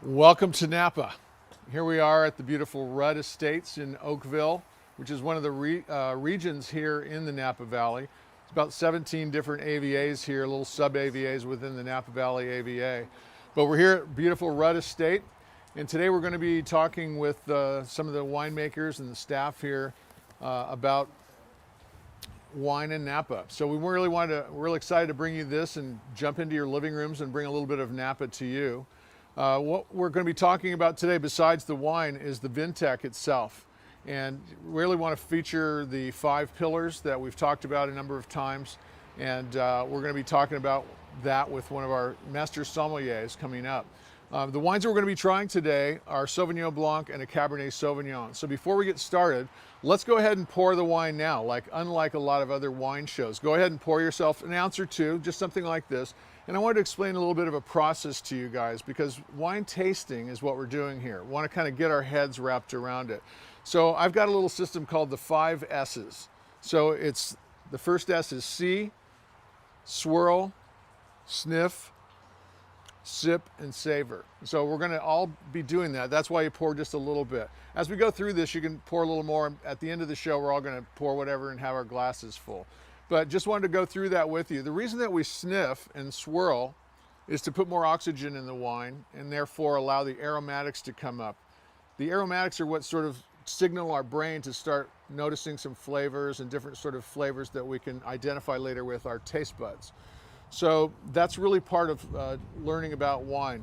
Welcome to Napa. Here we are at the beautiful Rudd Estates in Oakville, which is one of the regions here in the Napa Valley. It's about 17 different AVAs here, little sub-AVAs within the Napa Valley AVA. But we're here at beautiful Rudd Estate, and today we're going to be talking with some of the winemakers and the staff here about wine in Napa. So we're really excited to bring you this and jump into your living rooms and bring a little bit of Napa to you. What we're going to be talking about today, besides the wine, is the Vintec itself. And really want to feature the 5 pillars that we've talked about a number of times. And we're going to be talking about that with one of our master sommeliers coming up. The wines that we're going to be trying today are Sauvignon Blanc and a Cabernet Sauvignon. So before we get started, let's go ahead and pour the wine now. Unlike a lot of other wine shows, go ahead and pour yourself an ounce or two, just something like this. And I wanted to explain a little bit of a process to you guys, because wine tasting is what we're doing here. We want to kind of get our heads wrapped around it. So I've got a little system called the 5 S's. So it's, the first S is see, swirl, sniff, sip, and savor. So we're going to all be doing that. That's why you pour just a little bit. As we go through this, you can pour a little more. At the end of the show, we're all going to pour whatever and have our glasses full. But just wanted to go through that with you. The reason that we sniff and swirl is to put more oxygen in the wine and therefore allow the aromatics to come up. The aromatics are what sort of signal our brain to start noticing some flavors and different sort of flavors that we can identify later with our taste buds. So that's really part of learning about wine.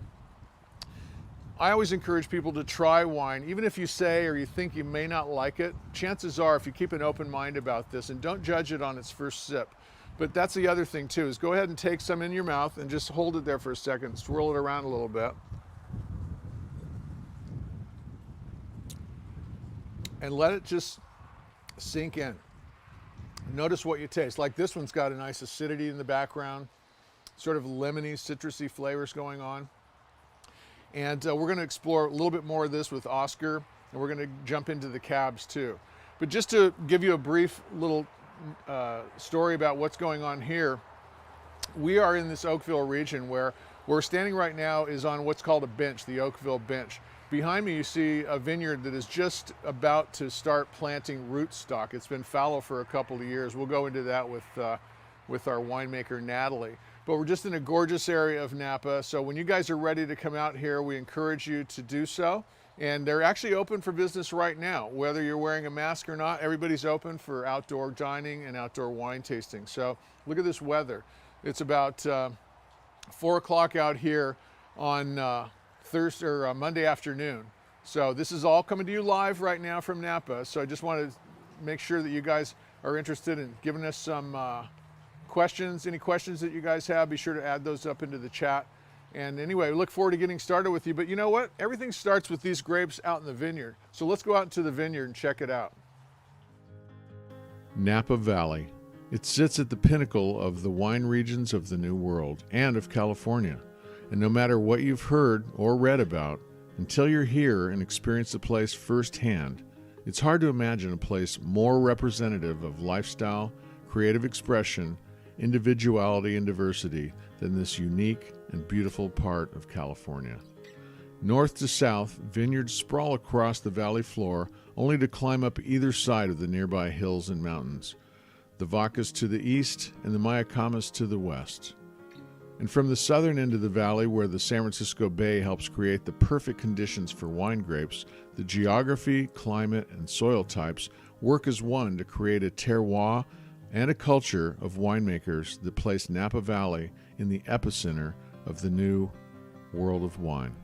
I always encourage people to try wine. Even if you say or you think you may not like it, chances are, if you keep an open mind about this and don't judge it on its first sip. But that's the other thing too, is go ahead and take some in your mouth and just hold it there for a second, swirl it around a little bit. And let it just sink in. Notice what you taste. Like this one's got a nice acidity in the background, sort of lemony, citrusy flavors going on. And we're going to explore a little bit more of this with Oscar, and we're going to jump into the cabs too. But just to give you a brief little story about what's going on here, we are in this Oakville region where we're standing right now is on what's called a bench, the Oakville bench. Behind me you see a vineyard that is just about to start planting rootstock. It's been fallow for a couple of years. We'll go into that with our winemaker Natalie. But we're just in a gorgeous area of Napa. So when you guys are ready to come out here, we encourage you to do so. And they're actually open for business right now. Whether you're wearing a mask or not, everybody's open for outdoor dining and outdoor wine tasting. So look at this weather. It's about 4 o'clock out here on Thursday or Monday afternoon. So this is all coming to you live right now from Napa. So I just wanted to make sure that you guys are interested in giving us some questions. Any questions that you guys have, be sure to add those up into the chat. And anyway, we look forward to getting started with you. But you know what? Everything starts with these grapes out in the vineyard. So let's go out into the vineyard and check it out. Napa Valley. It sits at the pinnacle of the wine regions of the New World and of California. And no matter what you've heard or read about, until you're here and experience the place firsthand, it's hard to imagine a place more representative of lifestyle, creative expression, individuality, and diversity than this unique and beautiful part of California. North to south, vineyards sprawl across the valley floor, only to climb up either side of the nearby hills and mountains. The Vacas to the east and the Mayacamas to the west. And from the southern end of the valley, where the San Francisco Bay helps create the perfect conditions for wine grapes, the geography, climate, and soil types work as one to create a terroir and a culture of winemakers that place Napa Valley in the epicenter of the new world of wine.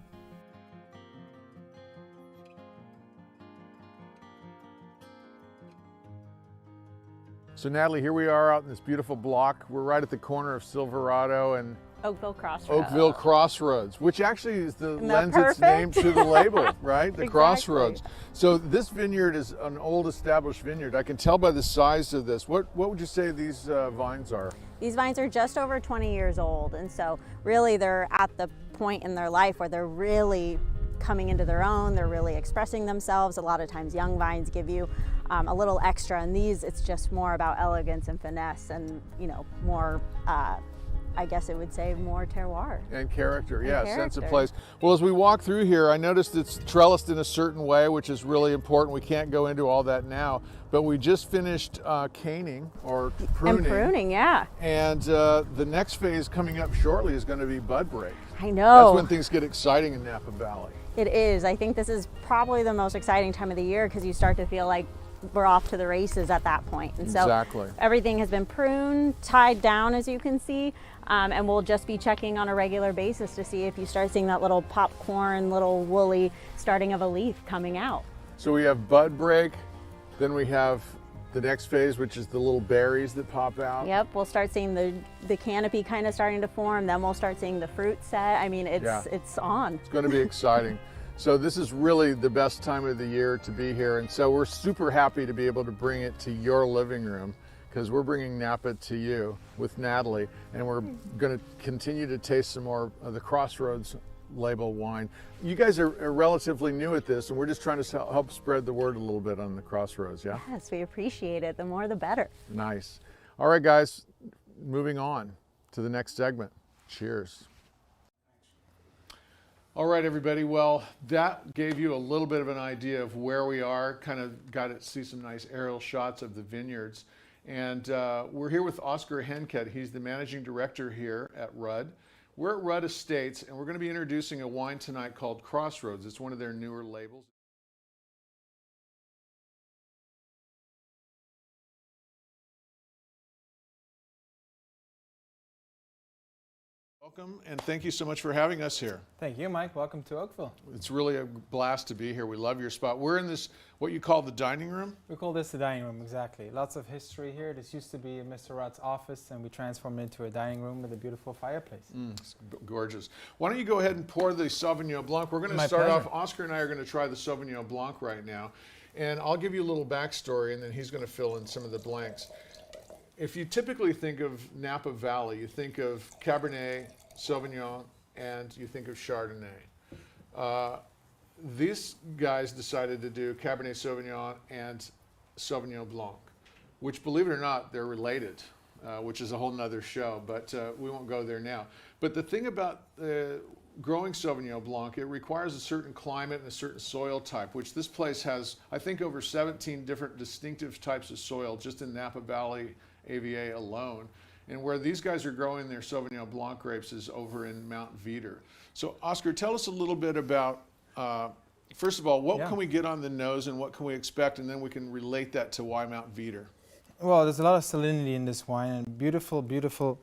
So Natalie, here we are out in this beautiful block. We're right at the corner of Silverado and Oakville Crossroads. Oakville Crossroads, which actually is lends its name to the label, right? The Exactly. Crossroads. So this vineyard is an old established vineyard. I can tell by the size of this. What would you say these vines are? These vines are just over 20 years old, and so really they're at the point in their life where they're really coming into their own. They're really expressing themselves. A lot of times young vines give you a little extra, and these, it's just more about elegance and finesse and, you know, more, I guess it would say more terroir. And character, yeah, sense of character. place. Well, as we walk through here, I noticed it's trellised in a certain way, which is really important. We can't go into all that now, but we just finished caning or pruning. And pruning, yeah. And the next phase coming up shortly is going to be bud break. I know. That's when things get exciting in Napa Valley. It is. I think this is probably the most exciting time of the year because you start to feel like we're off to the races at that point. And Exactly. so everything has been pruned, tied down, as you can see, and we'll just be checking on a regular basis to see if you start seeing that little popcorn, little woolly starting of a leaf coming out. So we have bud break, then we have the next phase, which is the little berries that pop out. Yep, we'll start seeing the canopy kind of starting to form, then we'll start seeing the fruit set. I mean, it's on. It's going to be exciting. So this is really the best time of the year to be here, and so we're super happy to be able to bring it to your living room, because we're bringing Napa to you with Natalie, and we're going to continue to taste some more of the Crossroads label wine. You guys are relatively new at this, and we're just trying to help spread the word a little bit on the Crossroads, yeah? Yes, we appreciate it. The more the better. Nice. All right, guys, moving on to the next segment. Cheers. All right, everybody. Well, that gave you a little bit of an idea of where we are. Kind of got to see some nice aerial shots of the vineyards. And we're here with Oscar Henket. He's the managing director here at Rudd. We're at Rudd Estates, and we're going to be introducing a wine tonight called Crossroads. It's one of their newer labels. Welcome, and thank you so much for having us here. Thank you, Mike. Welcome to Oakville. It's really a blast to be here. We love your spot. We're in this, what you call the dining room? We call this the dining room, exactly. Lots of history here. This used to be Mr. Rudd's office, and we transformed it into a dining room with a beautiful fireplace. It's gorgeous. Why don't you go ahead and pour the Sauvignon Blanc? We're going to My start pleasure. off, Oscar and I are going to try the Sauvignon Blanc right now. And I'll give you a little backstory, and then he's going to fill in some of the blanks. If you typically think of Napa Valley, you think of Cabernet, Sauvignon, and you think of Chardonnay. These guys decided to do Cabernet Sauvignon and Sauvignon Blanc, which, believe it or not, they're related, which is a whole nother show, but we won't go there now. But the thing about growing Sauvignon Blanc, it requires a certain climate and a certain soil type, which this place has, I think, over 17 different distinctive types of soil just in Napa Valley AVA alone. And where these guys are growing their Sauvignon Blanc grapes is over in Mount Veeder. So, Oscar, tell us a little bit about, first of all, what can we get on the nose and what can we expect? And then we can relate that to why Mount Veeder. Well, there's a lot of salinity in this wine and beautiful, beautiful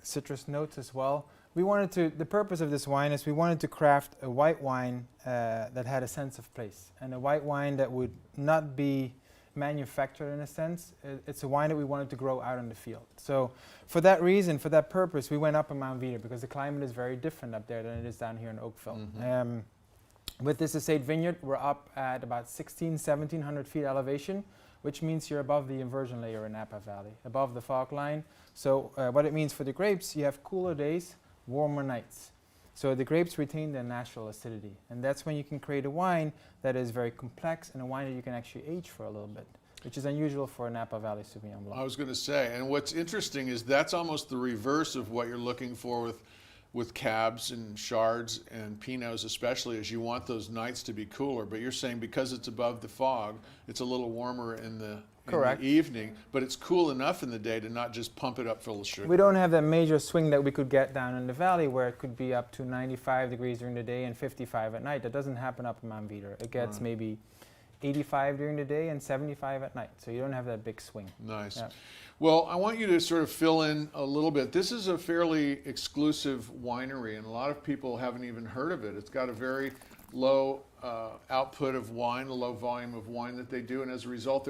citrus notes as well. We wanted to, the purpose of this wine is we wanted to craft a white wine that had a sense of place, and a white wine that would not be manufactured in a sense. It's a wine that we wanted to grow out in the field. So for that reason, for that purpose, we went up in Mount Veeder because the climate is very different up there than it is down here in Oakville. With this estate vineyard, we're up at about 1700 feet elevation, which means you're above the inversion layer in Napa Valley, above the fog line. So what it means for the grapes, you have cooler days, warmer nights. So the grapes retain their natural acidity, and that's when you can create a wine that is very complex and a wine that you can actually age for a little bit, which is unusual for a Napa Valley Sauvignon Blanc. I was going to say, and what's interesting is that's almost the reverse of what you're looking for with cabs and chards and pinots, especially, as you want those nights to be cooler. But you're saying because it's above the fog, it's a little warmer in the evening, but it's cool enough in the day to not just pump it up full of sugar. We don't have that major swing that we could get down in the valley where it could be up to 95 degrees during the day and 55 at night. That doesn't happen up in Mount Veeder. It gets maybe 85 during the day and 75 at night. So you don't have that big swing. Nice. Yeah. Well, I want you to sort of fill in a little bit. This is a fairly exclusive winery, and a lot of people haven't even heard of it. It's got a very low output of wine, a low volume of wine that they do, and as a result,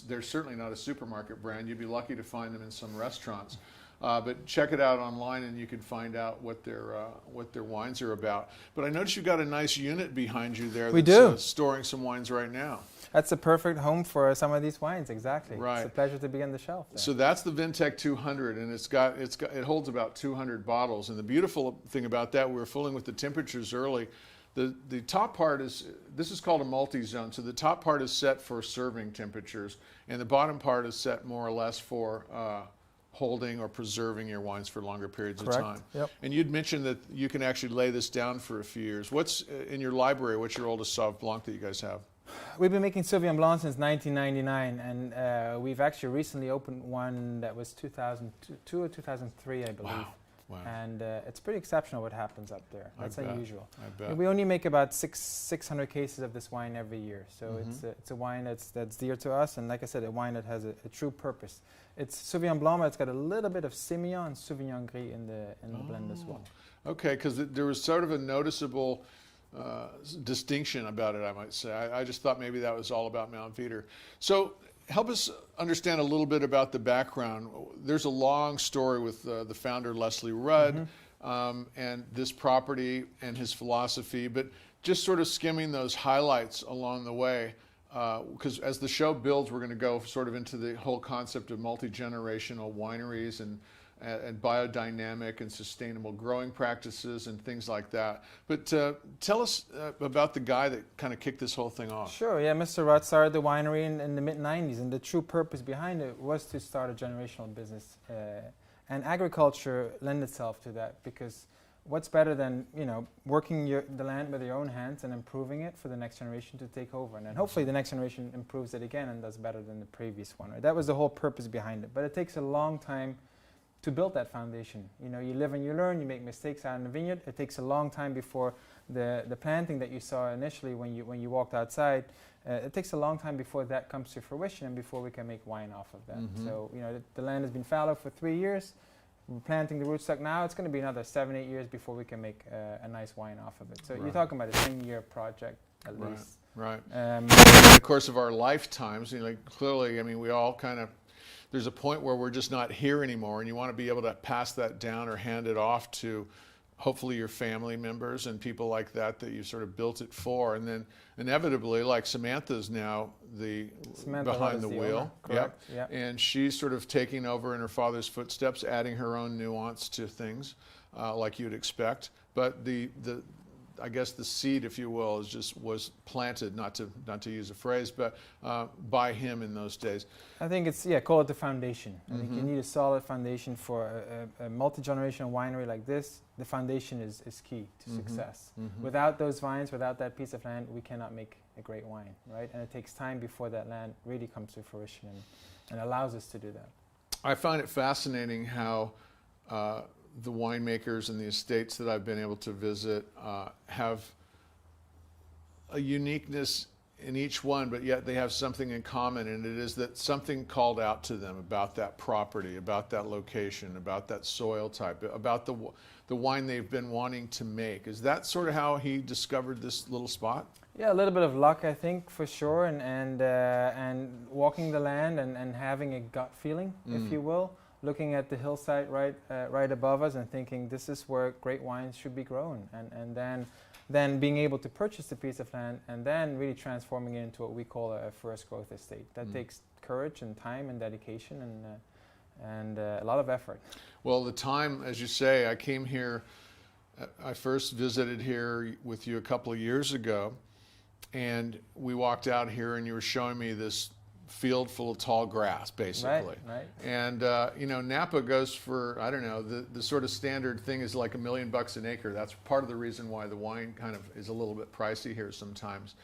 they're certainly not a supermarket brand. You'd be lucky to find them in some restaurants. But check it out online, and you can find out what their wines are about. But I noticed you've got a nice unit behind you there. We do. Storing some wines right now. That's a perfect home for some of these wines, exactly. Right. It's a pleasure to be on the shelf there. So that's the Vintec 200, and it holds about 200 bottles. And the beautiful thing about that, we were fooling with the temperatures early. The top part is, this is called a multi-zone. So the top part is set for serving temperatures, and the bottom part is set more or less for holding or preserving your wines for longer periods Correct. of time. Yep. And you'd mentioned that you can actually lay this down for a few years. What's in your library? What's your oldest Sauv Blanc that you guys have? We've been making Sauvignon Blanc since 1999, and we've actually recently opened one that was 2002 or 2003, I believe. Wow. And it's pretty exceptional what happens up there. That's I bet. unusual. I bet. We only make about 600 cases of this wine every year, so Mm-hmm. it's a wine that's dear to us, and like I said, a wine that has a true purpose. It's Sauvignon Blanc, but it's got a little bit of Semillon and Sauvignon Gris in the blend as well. Okay, because there was sort of a noticeable distinction about it, I might say. I just thought maybe that was all about Mount Veeder. So help us understand a little bit about the background. There's a long story with the founder, Leslie Rudd, and this property and his philosophy, but just sort of skimming those highlights along the way, because as the show builds, we're going to go sort of into the whole concept of multi-generational wineries and biodynamic and sustainable growing practices and things like that. But tell us about the guy that kind of kicked this whole thing off. Sure, yeah, Mr. Rudd started the winery in the mid-90s, and the true purpose behind it was to start a generational business. And agriculture lends itself to that, because what's better than, working the land with your own hands and improving it for the next generation to take over, and then hopefully the next generation improves it again and does better than the previous one. Right? That was the whole purpose behind it, but it takes a long time to build that foundation. You live and you learn, you make mistakes out in the vineyard. It takes a long time before the planting that you saw initially when you walked outside, it takes a long time before that comes to fruition and before we can make wine off of that. Mm-hmm. So, the land has been fallow for 3 years. We're planting the rootstock now. It's going to be another 7-8 years before we can make a nice wine off of it. So Right. you're talking about a 10-year project at Right. least. Right. Um, In the course of our lifetimes, clearly, we all kind of, there's a point where we're just not here anymore, and you want to be able to pass that down or hand it off to hopefully your family members and people like that you sort of built it for. And then inevitably, like Samantha's now Samantha Rudd behind is the the wheel. owner, correct, yeah. And she's sort of taking over in her father's footsteps, adding her own nuance to things, like you'd expect. But I guess the seed, if you will, was planted, not to use a phrase, but by him in those days. I think it's, call it the foundation. I think you need a solid foundation for a multi-generational winery like this. The foundation is key to success. Without those vines, without that piece of land, we cannot make a great wine, right? And it takes time before that land really comes to fruition and allows us to do that. I find it fascinating how the winemakers and the estates that I've been able to visit have a uniqueness in each one, but yet they have something in common, and it is that something called out to them about that property, about that location, about that soil type, about the wine they've been wanting to make. Is that sort of how he discovered this little spot? Yeah, a little bit of luck, I think, for sure, and walking the land and having a gut feeling, if you will. Looking at the hillside right above us and thinking this is where great wines should be grown, and then being able to purchase a piece of land and then really transforming it into what we call a first growth estate. That takes courage and time and dedication and a lot of effort. Well, the time, as you say, I came here, I first visited here with you a couple of years ago, and we walked out here and you were showing me this field full of tall grass, basically. Right. And Napa goes for, I don't know, the sort of standard thing is like $1 million an acre. That's part of the reason why the wine kind of is a little bit pricey here sometimes.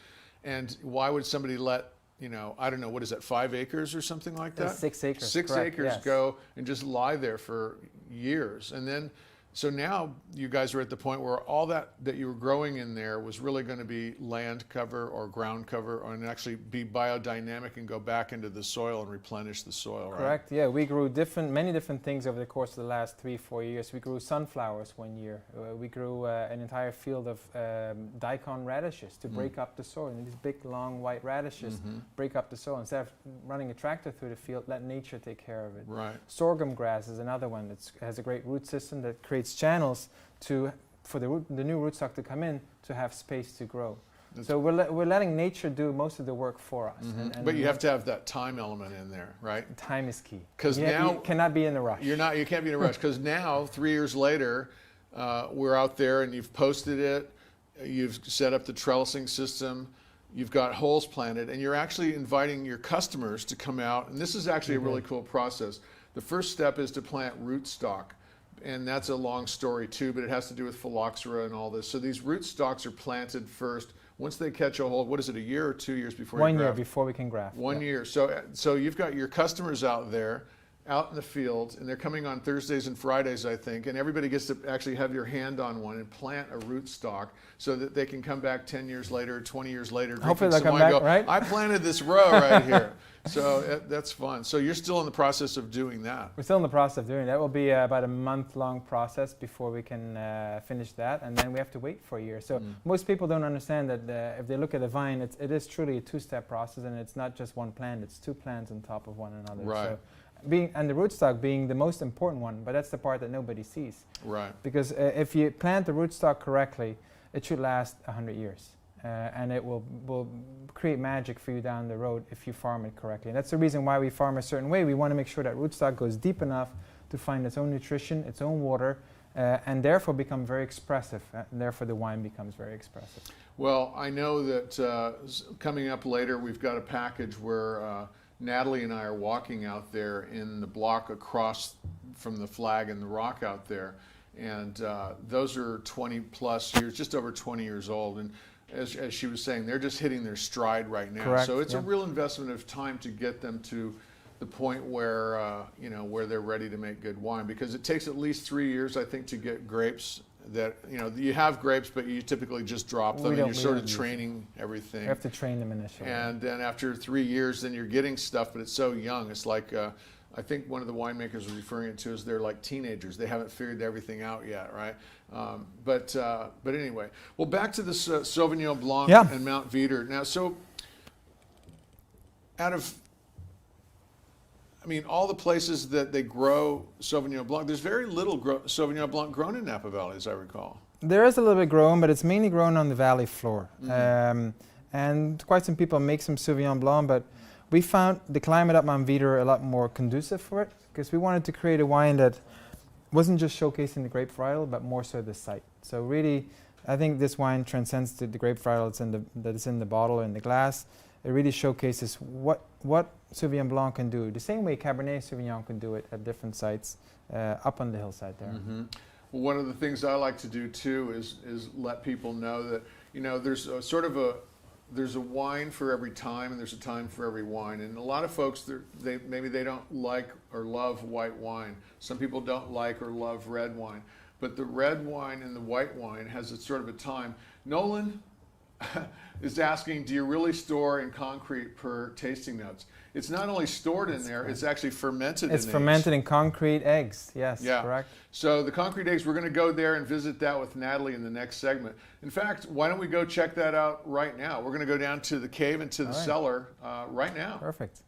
And why would somebody let, I don't know, what is that, 5 acres or something like that? 6 acres. 6 correct, acres yes. go and just lie there for years. And then, so now you guys are at the point where all that you were growing in there was really going to be land cover or ground cover, and actually be biodynamic and go back into the soil and replenish the soil, right? Correct. Yeah, we grew many different things over the course of the last 3-4 years. We grew sunflowers one year. We grew an entire field of daikon radishes to break up the soil. And these big, long, white radishes break up the soil. Instead of running a tractor through the field, let nature take care of it. Right. Sorghum grass is another one that has a great root system that creates channels for the new rootstock to come in to have space to grow. So we're letting nature do most of the work for us. And But you have to have that time element in there, right? time is key. 'Cause you now- you cannot be in a rush. You can't be in a rush, because now, 3 years later, we're out there and you've posted it, you've set up the trellising system, you've got holes planted, and you're actually inviting your customers to come out. And this is actually a really cool process. The first step is to plant rootstock. And that's a long story too, but it has to do with phylloxera and all this. So these rootstocks are planted first. Once they catch a hold, what is it, a year or 2 years before you graft? 1 year before we can graft. 1 year. So you've got your customers out there, out in the field, and they're coming on Thursdays and Fridays, I think, and everybody gets to actually have your hand on one and plant a rootstock so that they can come back 10 years later, 20 years later, Hopefully they'll some come wine, back, go, right? I planted this row right here. So that's fun. So you're still in the process of doing that. We're still in the process of doing that. It will be about a month-long process before we can finish that, and then we have to wait for a year. So most people don't understand that if they look at a vine, it is truly a two-step process, and it's not just one plant, it's two plants on top of one another. Right. So and the rootstock being the most important one, but that's the part that nobody sees. Right. Because if you plant the rootstock correctly, it should last 100 years. And it will create magic for you down the road if you farm it correctly. And that's the reason why we farm a certain way. We want to make sure that rootstock goes deep enough to find its own nutrition, its own water, and therefore become very expressive. And therefore the wine becomes very expressive. Well, I know that coming up later, we've got a package where Natalie and I are walking out there in the block across from the flag and the rock out there. And those are 20 plus years, just over 20 years old. And as she was saying, they're just hitting their stride right now. Correct, So it's yeah. a real investment of time to get them to the point where, where they're ready to make good wine, because it takes at least 3 years, I think, to get grapes that, you have grapes, but you typically just drop them and you're sort of training everything. You have to train them initially. And then after 3 years, then you're getting stuff, but it's so young. It's like, I think one of the winemakers was referring it to as they're like teenagers. They haven't figured everything out yet, right? But anyway, well, back to this Sauvignon Blanc and Mount Veeder. Now, so all the places that they grow Sauvignon Blanc, there's very little Sauvignon Blanc grown in Napa Valley, as I recall. There is a little bit grown, but it's mainly grown on the valley floor. And quite some people make some Sauvignon Blanc, but we found the climate up Mount Veeder a lot more conducive for it, because we wanted to create a wine that wasn't just showcasing the grape varietal, but more so the site. So really, I think this wine transcends the grape varietal that is in the bottle and the glass. It really showcases what Sauvignon Blanc can do, the same way Cabernet Sauvignon can do it at different sites up on the hillside there. Well, one of the things I like to do too is let people know that there's there's a wine for every time, and there's a time for every wine. And a lot of folks, maybe they don't like or love white wine. Some people don't like or love red wine. But the red wine and the white wine has a sort of a time. Nolan is asking, do you really store in concrete per tasting notes? It's not only stored in there, it's actually fermented in eggs. It's fermented in concrete eggs, yes, correct. So the concrete eggs, we're going to go there and visit that with Natalie in the next segment. In fact, why don't we go check that out right now? We're going to go down to the cave and to the cellar right now. Perfect.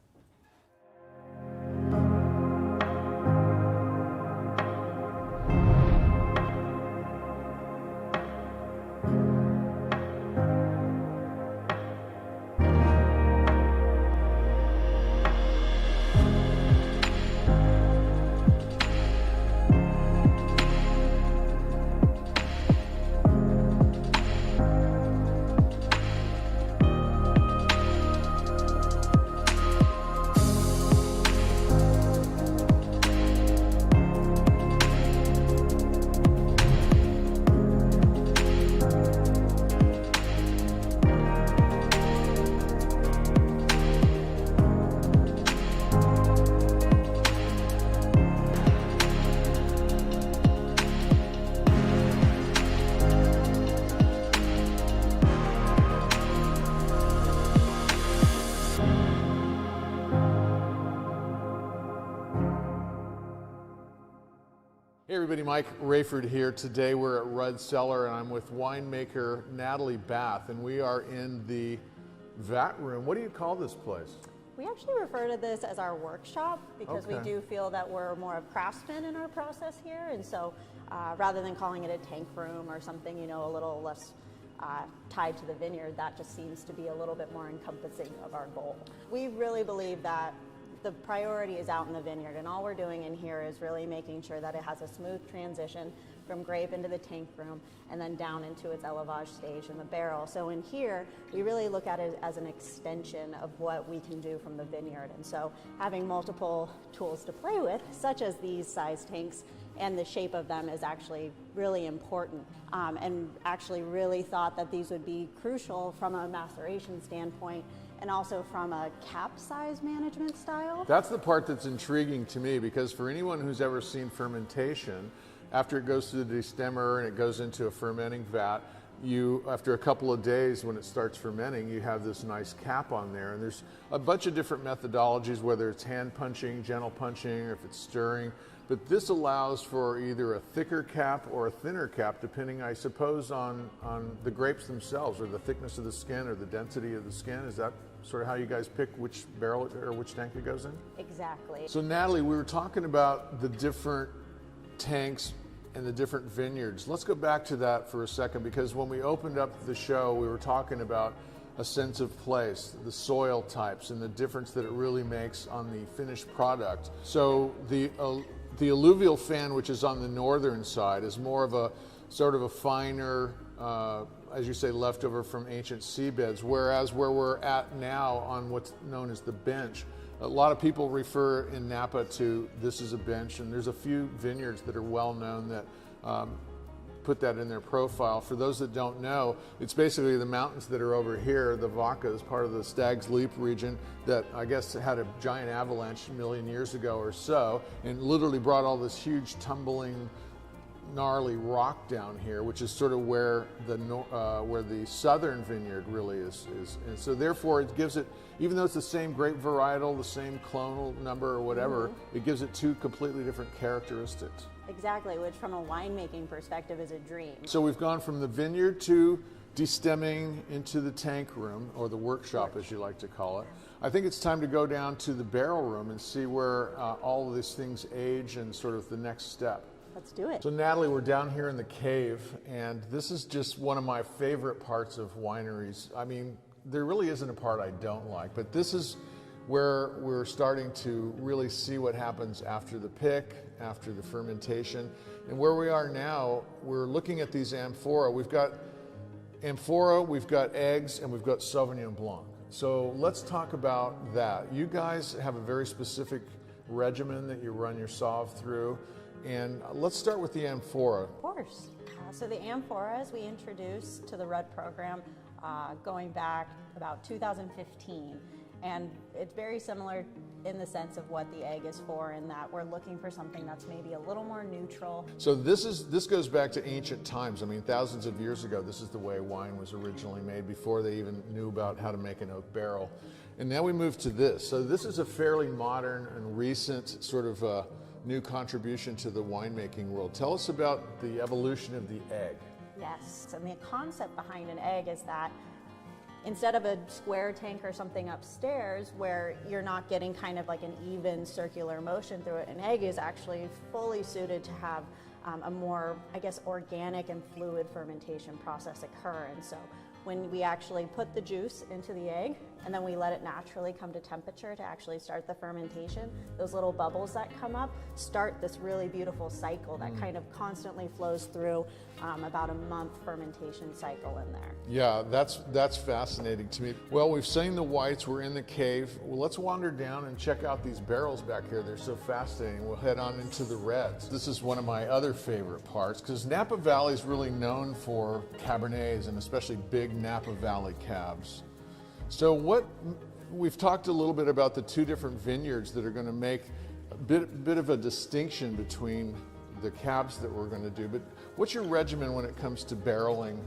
Hey everybody, Mike Rayford here. Today we're at Rudd Cellar and I'm with winemaker Natalie Bath, and we are in the vat room. What do you call this place? We actually refer to this as our workshop because we do feel that we're more of craftsmen in our process here, and so rather than calling it a tank room or something, a little less tied to the vineyard, that just seems to be a little bit more encompassing of our goal. We really believe that the priority is out in the vineyard, and all we're doing in here is really making sure that it has a smooth transition from grape into the tank room and then down into its élevage stage in the barrel. So in here, we really look at it as an extension of what we can do from the vineyard. And so having multiple tools to play with, such as these size tanks, and the shape of them is actually really important, and actually really thought that these would be crucial from a maceration standpoint and also from a cap size management style. That's the part that's intriguing to me, because for anyone who's ever seen fermentation, after it goes through the destemmer and it goes into a fermenting vat, after a couple of days when it starts fermenting, you have this nice cap on there, and there's a bunch of different methodologies, whether it's hand punching, gentle punching, or if it's stirring. But this allows for either a thicker cap or a thinner cap, depending, I suppose, on the grapes themselves, or the thickness of the skin, or the density of the skin. Is that sort of how you guys pick which barrel or which tank it goes in? Exactly. So Natalie, we were talking about the different tanks and the different vineyards. Let's go back to that for a second, because when we opened up the show, we were talking about a sense of place, the soil types, and the difference that it really makes on the finished product. So the alluvial fan, which is on the northern side, is more of a sort of a finer, as you say, leftover from ancient seabeds, whereas where we're at now on what's known as the bench, a lot of people refer in Napa to this as a bench, and there's a few vineyards that are well known that put that in their profile. For those that don't know, it's basically the mountains that are over here. The Vaca is part of the Stag's Leap region that I guess had a giant avalanche a million years ago or so, and literally brought all this huge tumbling, gnarly rock down here, which is sort of where the southern vineyard really is. And so therefore it gives it, even though it's the same grape varietal, the same clonal number or whatever, it gives it two completely different characteristics. Exactly, which from a winemaking perspective is a dream. So we've gone from the vineyard to destemming into the tank room, or the workshop as you like to call it. I think it's time to go down to the barrel room and see where all of these things age and sort of the next step. Let's do it. So Natalie, we're down here in the cave, and this is just one of my favorite parts of wineries. I mean, there really isn't a part I don't like, but this is where we're starting to really see what happens after the pick, after the fermentation. And where we are now, we're looking at these amphora. We've got amphora, we've got eggs, and we've got Sauvignon Blanc. So let's talk about that. You guys have a very specific regimen that you run your Sauv through. And let's start with the amphora. Of course. So the amphoras we introduced to the Rudd program going back about 2015. And it's very similar in the sense of what the egg is for, in that we're looking for something that's maybe a little more neutral. So this goes back to ancient times. I mean, thousands of years ago, this is the way wine was originally made, before they even knew about how to make an oak barrel. And now we move to this. So this is a fairly modern and recent sort of new contribution to the winemaking world. Tell us about the evolution of the egg. Yes, and the concept behind an egg is that instead of a square tank or something upstairs where you're not getting kind of like an even circular motion through it, an egg is actually fully suited to have a more, I guess, organic and fluid fermentation process occur. And so when we actually put the juice into the egg and then we let it naturally come to temperature to actually start the fermentation, those little bubbles that come up start this really beautiful cycle that kind of constantly flows through about a month fermentation cycle in there. Yeah, that's fascinating to me. Well, we've seen the whites, we're in the cave. Well, let's wander down and check out these barrels back here. They're so fascinating. We'll head on into the reds. This is one of my other favorite parts, because Napa Valley is really known for Cabernets, and especially big Napa Valley cabs. So we've talked a little bit about the two different vineyards that are going to make a bit of a distinction between the cabs that we're going to do, but what's your regimen when it comes to barreling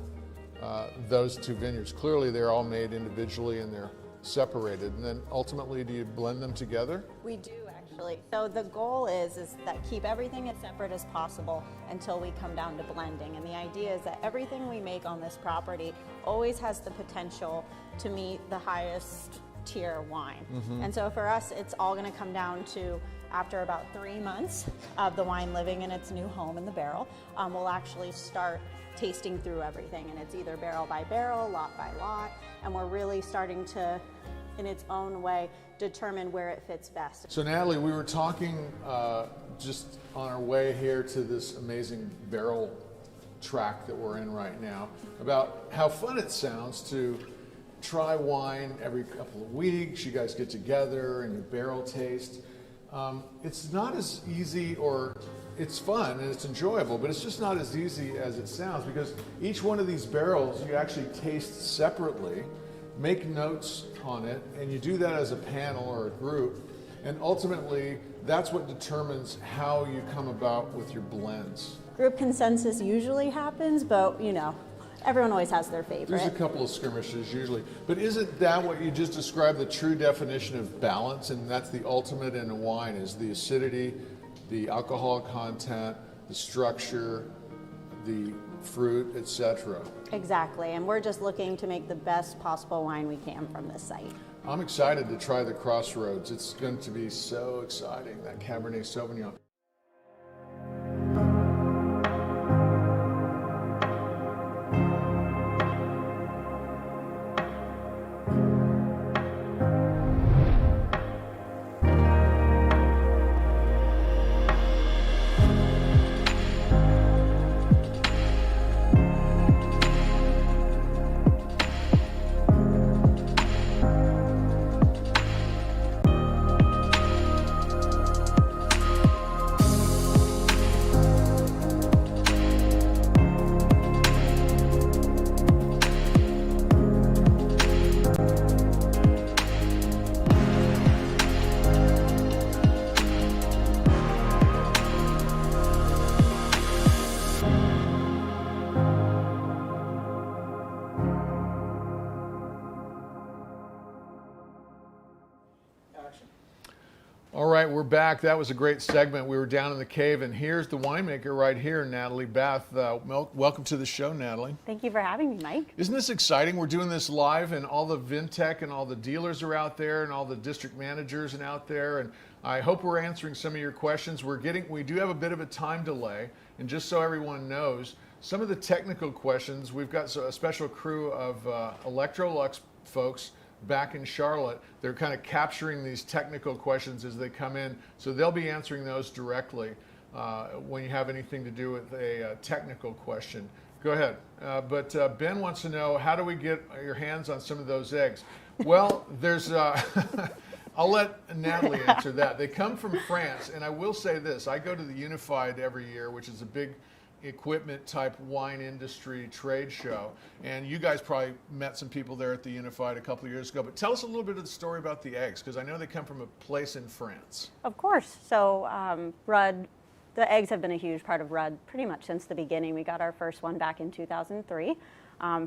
those two vineyards? Clearly they're all made individually and they're separated, and then ultimately do you blend them together? We do, actually. So the goal is that keep everything as separate as possible until we come down to blending. And the idea is that everything we make on this property always has the potential to meet the highest tier wine. And so for us, it's all going to come down to, after about 3 months of the wine living in its new home in the barrel, we'll actually start tasting through everything. And it's either barrel by barrel, lot by lot, and we're really starting to in its own way determine where it fits best. So Natalie, we were talking just on our way here to this amazing barrel track that we're in right now about how fun it sounds to try wine every couple of weeks. You guys get together and you barrel taste. It's not as easy, or it's fun and it's enjoyable, but it's just not as easy as it sounds, because each one of these barrels you actually taste separately, make notes on it, and you do that as a panel or a group, and ultimately that's what determines how you come about with your blends. Group consensus usually happens, but you know, everyone always has their favorite. There's a couple of skirmishes usually, but isn't that what you just described, the true definition of balance? And that's the ultimate in a wine, is the acidity, the alcohol content, the structure, the fruit, etc. Exactly, and we're just looking to make the best possible wine we can from this site. I'm excited to try the Crossroads. It's going to be so exciting, that Cabernet Sauvignon. All right, we're back. That was a great segment. We were down in the cave, and here's the winemaker right here, Natalie Bath. Welcome to the show, Natalie. Thank you for having me, Mike. Isn't this exciting? We're doing this live, and all the Vintec and all the dealers are out there, and all the district managers and out there, and I hope we're answering some of your questions. We do have a bit of a time delay, and just so everyone knows, some of the technical questions, we've got a special crew of Electrolux folks back in Charlotte. They're kind of capturing these technical questions as they come in, so they'll be answering those directly when you have anything to do with a technical question. Go ahead. But Ben wants to know, how do we get your hands on some of those eggs? Well, there's I'll let Natalie answer that. They come from France, and I will say this, I go to the Unified every year, which is a big equipment type wine industry trade show, and you guys probably met some people there at the Unified a couple of years ago, but tell us a little bit of the story about the eggs, because I know they come from a place in France. Of course. So Rudd, the eggs have been a huge part of Rudd pretty much since the beginning. We got our first one back in 2003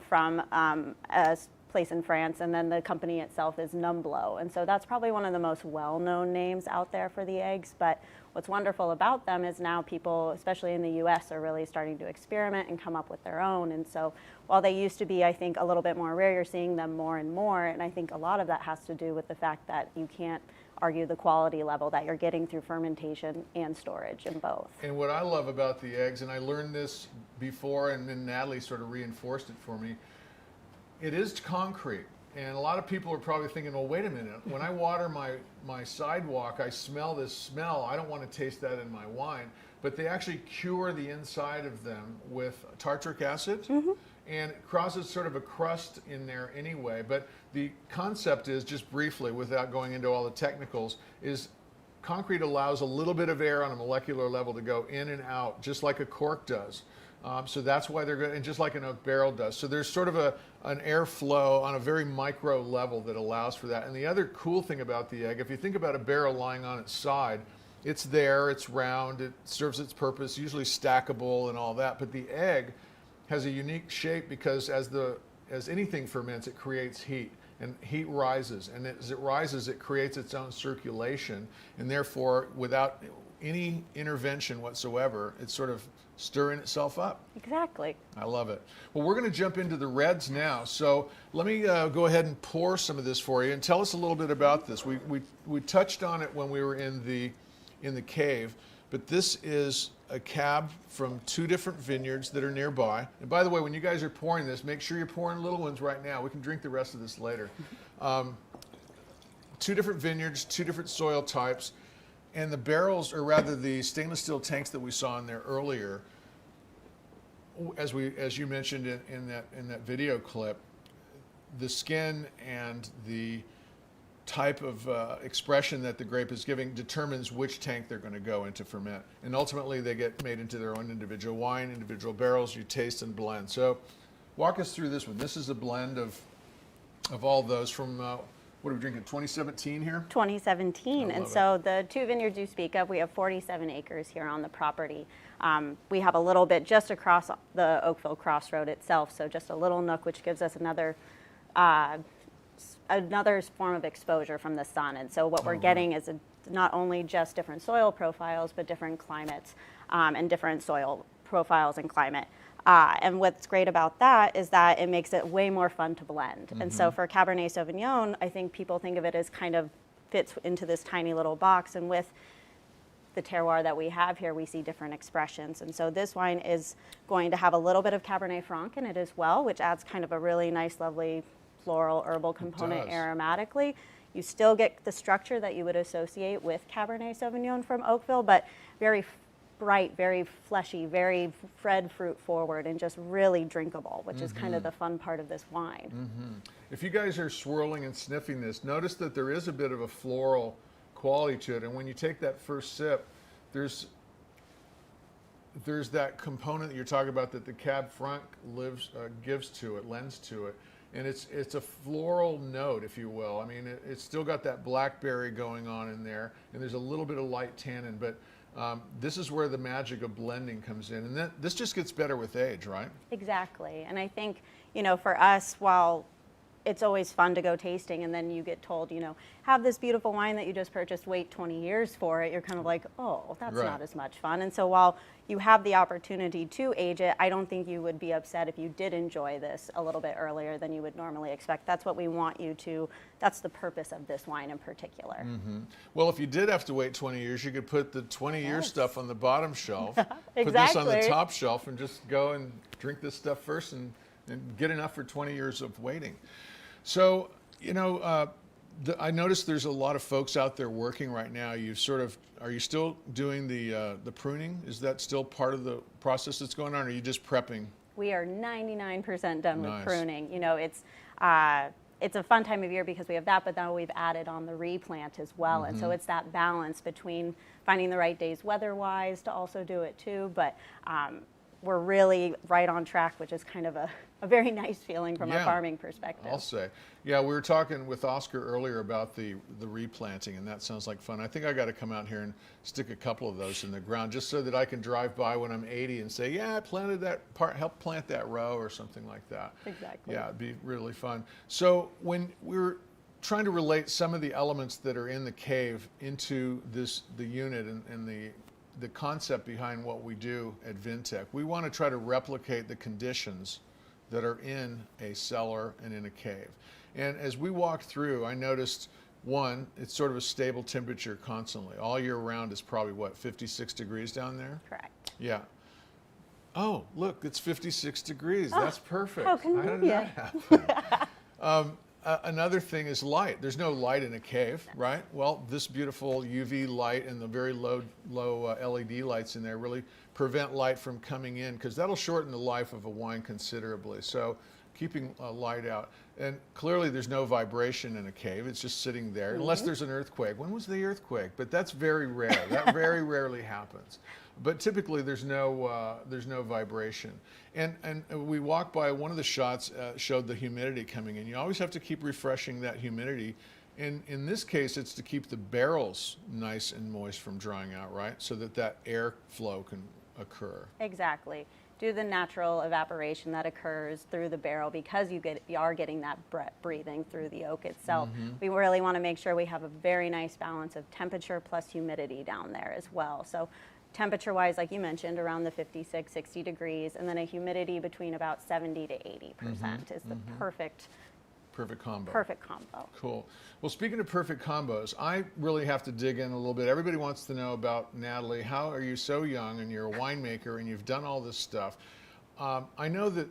from a place in France, and then the company itself is Numblo, and so that's probably one of the most well-known names out there for the eggs. But what's wonderful about them is now people, especially in the US, are really starting to experiment and come up with their own. And so while they used to be, I think, a little bit more rare, you're seeing them more and more, and I think a lot of that has to do with the fact that you can't argue the quality level that you're getting through fermentation and storage in both. And what I love about the eggs, and I learned this before, and then Natalie sort of reinforced it for me, it is concrete. And a lot of people are probably thinking, well, wait a minute, when I water my sidewalk, I smell this smell. I don't want to taste that in my wine. But they actually cure the inside of them with tartaric acid, and it causes sort of a crust in there anyway. But the concept is, just briefly, without going into all the technicals, is concrete allows a little bit of air on a molecular level to go in and out, just like a cork does. So that's why they're good, and just like an oak barrel does. So there's sort of an airflow on a very micro level that allows for that. And the other cool thing about the egg, if you think about a barrel lying on its side, it's there, it's round, it serves its purpose, usually stackable and all that. But the egg has a unique shape because as anything ferments, it creates heat. And heat rises, and as it rises, it creates its own circulation, and therefore, without any intervention whatsoever, it's sort of stirring itself up. Exactly. I love it. Well, we're going to jump into the reds now. So let me go ahead and pour some of this for you, and tell us a little bit about this. We touched on it when we were in the cave, but this is a cab from 2 different vineyards that are nearby. And by the way, when you guys are pouring this, make sure you're pouring little ones right now. We can drink the rest of this later. two different vineyards, two different soil types, and the barrels, or rather the stainless steel tanks that we saw in there earlier, as you mentioned in that video clip, the skin and the type of expression that the grape is giving determines which tank they're going to go into ferment. And ultimately they get made into their own individual wine, individual barrels, you taste and blend. So walk us through this one. This is a blend of all those from, what are we drinking, 2017 here? 2017. And so the two vineyards you speak of, we have 47 acres here on the property. We have a little bit just across the Oakville Crossroad itself, so just a little nook, which gives us another form of exposure from the sun. And so what we're getting is not only just different soil profiles, but different climates and different soil profiles and climate. And what's great about that is that it makes it way more fun to blend. And so for Cabernet Sauvignon, I think people think of it as kind of fits into this tiny little box. And with the terroir that we have here, we see different expressions. And so this wine is going to have a little bit of Cabernet Franc in it as well, which adds kind of a really nice, lovely floral herbal component aromatically. You still get the structure that you would associate with Cabernet Sauvignon from Oakville, but very bright, very fleshy, very red fruit forward, and just really drinkable, which is kind of the fun part of this wine. If you guys are swirling and sniffing this, notice that there is a bit of a floral quality to it, and when you take that first sip, there's that component that you're talking about that the Cab Franc gives to it, lends to it, and it's a floral note, if you will. I mean, it's still got that blackberry going on in there, and there's a little bit of light tannin, but this is where the magic of blending comes in, and this just gets better with age, right? Exactly. And I think, for us, while it's always fun to go tasting and then you get told, have this beautiful wine that you just purchased, wait 20 years for it, you're kind of like, oh, that's not as much fun. And so while you have the opportunity to age it, I don't think you would be upset if you did enjoy this a little bit earlier than you would normally expect. That's what we want you to, that's the purpose of this wine in particular. Well, if you did have to wait 20 years, you could put the 20-year stuff on the bottom shelf, put this on the top shelf, and just go and drink this stuff first and get enough for 20 years of waiting. So, I noticed there's a lot of folks out there working right now. Are you still doing the pruning? Is that still part of the process that's going on, or are you just prepping? We are 99% done with pruning. It's a fun time of year because we have that, but now we've added on the replant as well. And so it's that balance between finding the right days weather-wise to also do it too. But we're really right on track, which is kind of a very nice feeling from a farming perspective. I'll say. Yeah, we were talking with Oscar earlier about the replanting, and that sounds like fun. I think I got to come out here and stick a couple of those in the ground just so that I can drive by when I'm 80 and say, yeah, I planted that part, helped plant that row or something like that. Exactly. Yeah, it'd be really fun. So when we're trying to relate some of the elements that are in the cave into the unit and the concept behind what we do at Vintec, we want to try to replicate the conditions that are in a cellar and in a cave. And as we walked through, I noticed, one, it's sort of a stable temperature constantly. All year round is probably, 56 degrees down there? Correct. Yeah. Oh, look, it's 56 degrees. That's perfect. How convenient. How did that happen? Another thing is light. There's no light in a cave, right? Well, this beautiful UV light and the very low LED lights in there really prevent light from coming in, because that'll shorten the life of a wine considerably. So keeping light out. And clearly there's no vibration in a cave. It's just sitting there, unless there's an earthquake. When was the earthquake? But that's very rare. That very rarely happens. But typically there's no vibration. And we walked by, one of the shots showed the humidity coming in. You always have to keep refreshing that humidity. And in this case, it's to keep the barrels nice and moist from drying out, right? So that airflow can occur. Exactly. Due to the natural evaporation that occurs through the barrel, because you are getting that breathing through the oak itself, we really want to make sure we have a very nice balance of temperature plus humidity down there as well. So temperature-wise, like you mentioned, around the 56, 60 degrees, and then a humidity between about 70 to 80% is the perfect combo. Perfect combo. Cool. Well, speaking of perfect combos, I really have to dig in a little bit. Everybody wants to know about Natalie. How are you so young and you're a winemaker and you've done all this stuff? I know that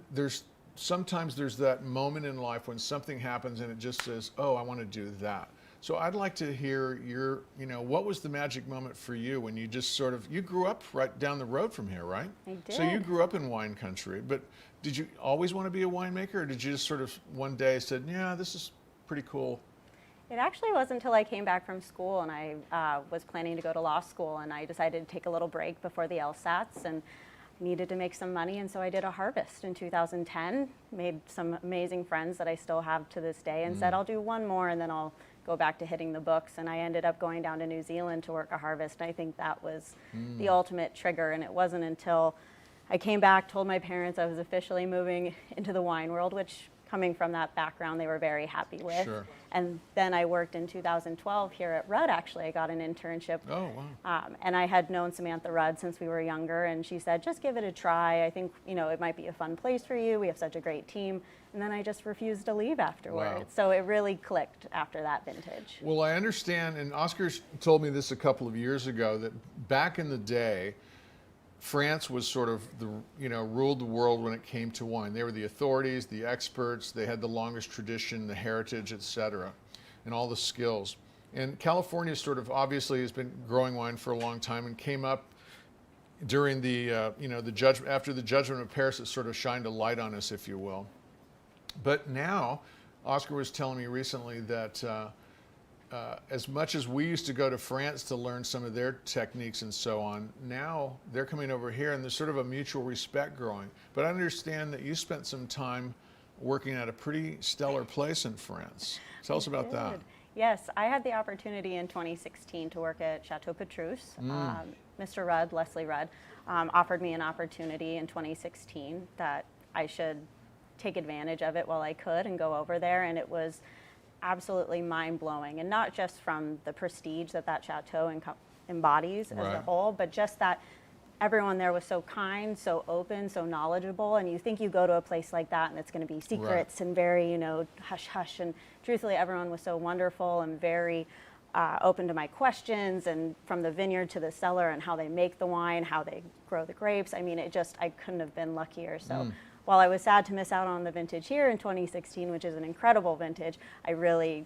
sometimes there's that moment in life when something happens and it just says, oh, I want to do that. So I'd like to hear your, what was the magic moment for you when you just sort of, you grew up right down the road from here, right? I did. So you grew up in wine country, but did you always want to be a winemaker, or did you just sort of one day said, yeah, this is pretty cool? It actually wasn't until I came back from school and I was planning to go to law school, and I decided to take a little break before the LSATs and needed to make some money, and so I did a harvest in 2010, made some amazing friends that I still have to this day, and said I'll do one more and then I'll go back to hitting the books. And I ended up going down to New Zealand to work a harvest, and I think that was the ultimate trigger. And it wasn't until I came back, told my parents I was officially moving into the wine world, which coming from that background, they were very happy with. Sure. And then I worked in 2012 here at Rudd. Actually, I got an internship. Oh, wow. And I had known Samantha Rudd since we were younger, and she said, just give it a try. I think, it might be a fun place for you. We have such a great team. And then I just refused to leave afterwards. Wow. So it really clicked after that vintage. Well, I understand, and Oscar told me this a couple of years ago, that back in the day, France was sort of ruled the world when it came to wine. They were the authorities, the experts. They had the longest tradition, the heritage, etc., and all the skills. And California sort of obviously has been growing wine for a long time and came up during the after the Judgment of Paris. It sort of shined a light on us, if you will. But now, Oscar was telling me recently that as much as we used to go to France to learn some of their techniques and so on, now they're coming over here and there's sort of a mutual respect growing. But I understand that you spent some time working at a pretty stellar place in France. Tell us about that. Yes, I had the opportunity in 2016 to work at Chateau Petrus. Mr. Rudd, Leslie Rudd, offered me an opportunity in 2016 that I should take advantage of it while I could and go over there, and it was absolutely mind-blowing, and not just from the prestige that chateau embodies as a whole, but just that everyone there was so kind, so open, so knowledgeable, and you think you go to a place like that and it's going to be secrets and very, hush-hush, and truthfully everyone was so wonderful and very open to my questions, and from the vineyard to the cellar and how they make the wine, how they grow the grapes. I mean, I couldn't have been luckier. So while I was sad to miss out on the vintage here in 2016, which is an incredible vintage, I really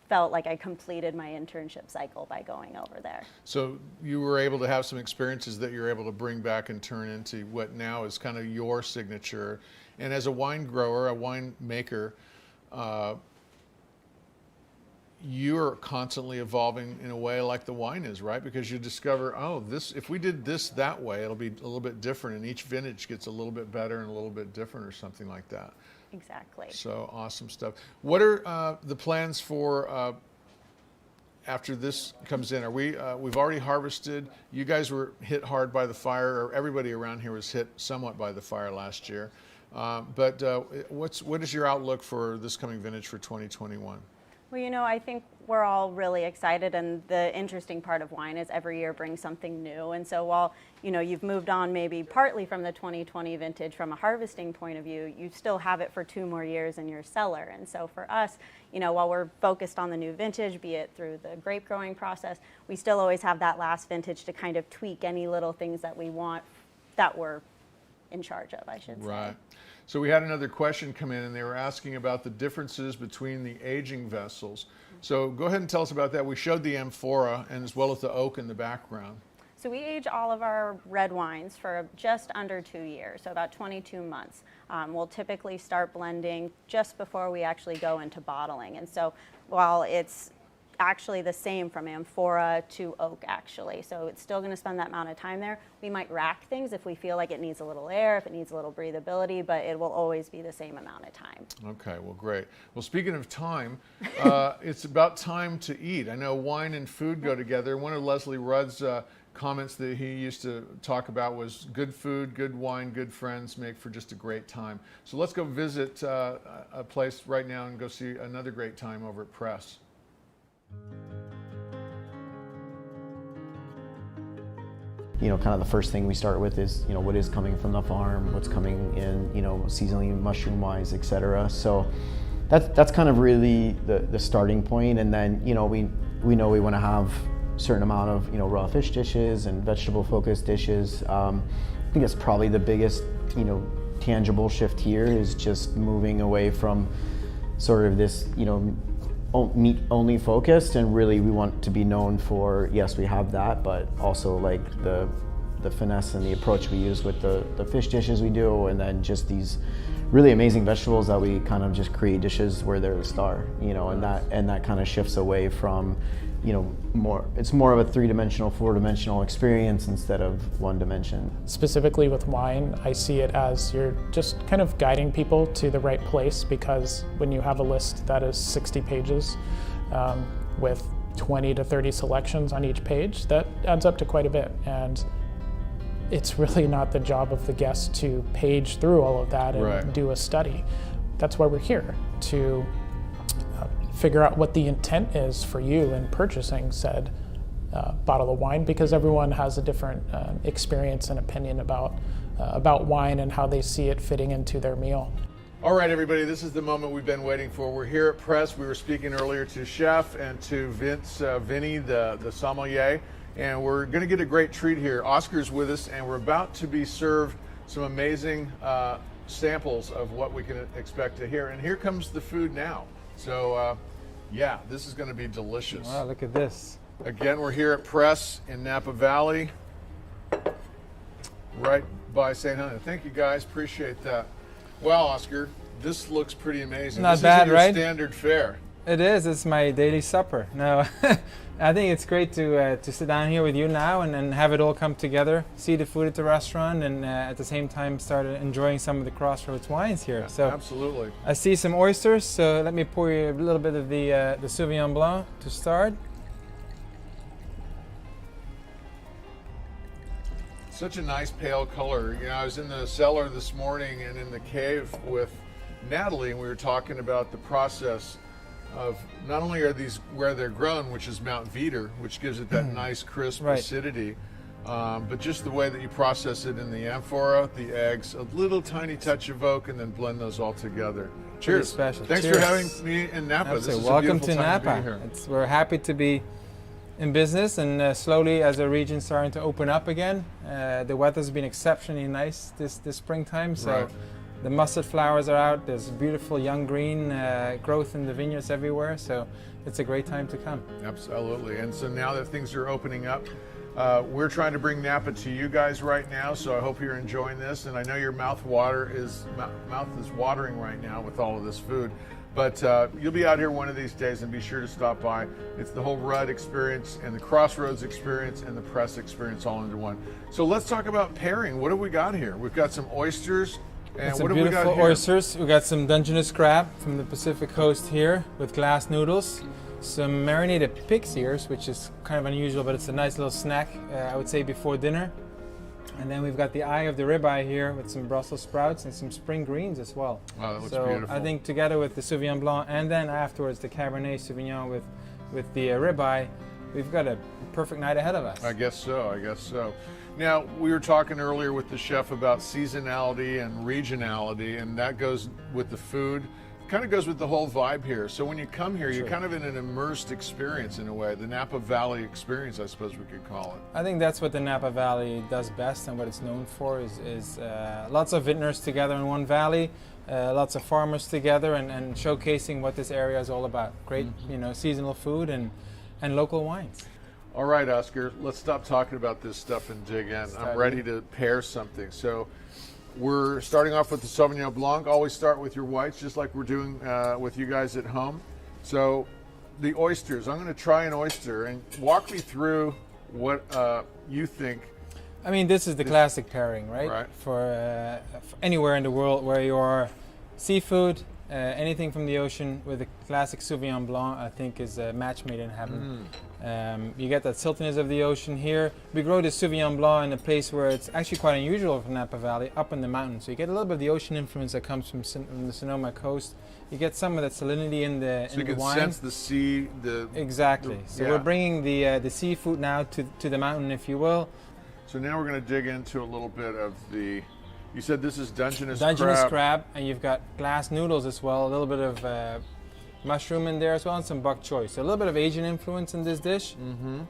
felt like I completed my internship cycle by going over there. So you were able to have some experiences that you're able to bring back and turn into what now is kind of your signature. And as a wine grower, a wine maker, you're constantly evolving in a way like the wine is, right? Because you discover, if we did this that way, it'll be a little bit different, and each vintage gets a little bit better and a little bit different, or something like that. Exactly. So awesome stuff. What are the plans for after this comes in? Are we've already harvested. You guys were hit hard by the fire, or everybody around here was hit somewhat by the fire last year. But what is your outlook for this coming vintage for 2021? Well, I think we're all really excited, and the interesting part of wine is every year brings something new. And so while, you've moved on maybe partly from the 2020 vintage from a harvesting point of view, you still have it for 2 more years in your cellar. And so for us, while we're focused on the new vintage, be it through the grape growing process, we still always have that last vintage to kind of tweak any little things that we want that we're in charge of, I should say. Right. So we had another question come in, and they were asking about the differences between the aging vessels. So go ahead and tell us about that. We showed the amphora and as well as the oak in the background. So we age all of our red wines for just under 2 years, so about 22 months. We'll typically start blending just before we actually go into bottling. And so while it's actually the same from amphora to oak, actually, so it's still going to spend that amount of time there. We might rack things if we feel like it needs a little air, if it needs a little breathability, but it will always be the same amount of time. Okay, well, great. Well, speaking of time, it's about time to eat. I know wine and food go together. One of Leslie Rudd's comments that he used to talk about was good food, good wine, good friends make for just a great time. So let's go visit a place right now and go see another great time over at Press. Kind of the first thing we start with is, what is coming from the farm, what's coming in, seasonally, mushroom-wise, etc. So that's kind of really the starting point. And then, we know we want to have a certain amount of, raw fish dishes and vegetable-focused dishes. I think that's probably the biggest, tangible shift here is just moving away from sort of this, meat only focused, and really we want to be known for, yes, we have that, but also like the finesse and the approach we use with the fish dishes we do, and then just these really amazing vegetables that we kind of just create dishes where they're the star, you know, and that kind of shifts away from, you know, it's more of a 3-dimensional, 4-dimensional experience instead of 1 dimension. Specifically with wine, I see it as you're just kind of guiding people to the right place, because when you have a list that is 60 pages with 20 to 30 selections on each page, that adds up to quite a bit. And it's really not the job of the guest to page through all of that and Right. do a study. That's why we're here, to figure out what the intent is for you in purchasing said bottle of wine, because everyone has a different experience and opinion about wine and how they see it fitting into their meal. All right, everybody, this is the moment we've been waiting for. We're here at Press. We were speaking earlier to Chef and to Vinny, the sommelier, and we're going to get a great treat here. Oscar's with us, and we're about to be served some amazing samples of what we can expect to hear. And here comes the food now. So, yeah, this is going to be delicious. Wow, look at this. Again, we're here at Press in Napa Valley, right by St. Helena. Thank you, guys. Appreciate that. Well, Oscar, this looks pretty amazing. Not this bad, isn't your right? standard fare. It is. It's my daily supper. No, I think it's great to sit down here with you now and have it all come together. See the food at the restaurant, and at the same time start enjoying some of the Crossroads wines here. Yeah, So absolutely. I see some oysters. So let me pour you a little bit of the Sauvignon Blanc to start. Such a nice pale color. You know, I was in the cellar this morning and in the cave with Natalie, and we were talking about the process of not only are these where they're grown, which is Mount Veeder, which gives it that nice crisp Right. acidity, but just the way that you process it in the amphora, the eggs, a little tiny touch of oak, and then blend those all together. Cheers. special. Thanks Cheers. for having me in Napa. This Absolutely. is a Welcome beautiful to time Napa. be here. We're happy to be in business, and slowly as the region's starting to open up again. The weather's been exceptionally nice this springtime, so Right. the mustard flowers are out. There's beautiful young green growth in the vineyards everywhere, so it's a great time to come. Absolutely. And so now that things are opening up, we're trying to bring Napa to you guys right now. So I hope you're enjoying this. And I know your mouth is watering right now with all of this food. But you'll be out here one of these days, and be sure to stop by. It's the whole Rudd experience and the Crossroads experience and the Press experience all into one. So let's talk about pairing. What have we got here? We've got some oysters. And It's what a have we got beautiful here? oysters. We got some Dungeness crab from the Pacific coast here with glass noodles. Some marinated pig's ears, which is kind of unusual, but it's a nice little snack, I would say, before dinner. And then we've got the eye of the ribeye here with some Brussels sprouts and some spring greens as well. Wow, that looks so beautiful. I think together with the Sauvignon Blanc and then afterwards the Cabernet Sauvignon with the ribeye, we've got a perfect night ahead of us. I guess so. Now, we were talking earlier with the chef about seasonality and regionality, and that goes with the food. Kind of goes with the whole vibe here. So when you come here, you're kind of in an immersed experience in a way, the Napa Valley experience, I suppose we could call it. I think that's what the Napa Valley does best, and what it's known for is lots of vintners together in one valley, lots of farmers together, and showcasing what this area is all about. Great, seasonal food and local wines. All right, Oscar, let's stop talking about this stuff and dig in. I'm ready to pair something. So we're starting off with the Sauvignon Blanc. Always start with your whites, just like we're doing with you guys at home. So the oysters, I'm going to try an oyster, and walk me through what you think. I mean, this is the classic pairing, right? Right. For anywhere in the world where you are seafood, anything from the ocean with a classic Sauvignon Blanc, I think is a match made in heaven. You get that siltiness of the ocean here. We grow the Sauvignon Blanc in a place where it's actually quite unusual for Napa Valley, up in the mountains. So you get a little bit of the ocean influence that comes from the Sonoma coast. You get some of that salinity in the So you can wine. sense the sea, Exactly. So yeah. we're bringing the seafood now to the mountain, if you will. So now we're going to dig into a little bit of the. You said this is Dungeness crab, and you've got glass noodles as well. A little bit of mushroom in there as well, and some bok choy. So a little bit of Asian influence in this dish. Mm-hmm.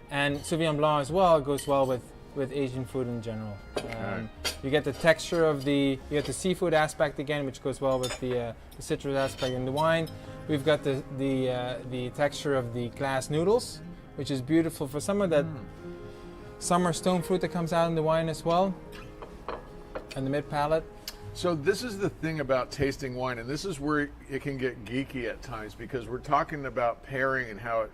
And Sauvignon Blanc as well goes well with Asian food in general. You get the texture of you get the seafood aspect again, which goes well with the citrus aspect in the wine. We've got the texture of the glass noodles, which is beautiful for some of that summer stone fruit that comes out in the wine as well, and the mid palate. So this is the thing about tasting wine, and this is where it can get geeky at times, because we're talking about pairing and how it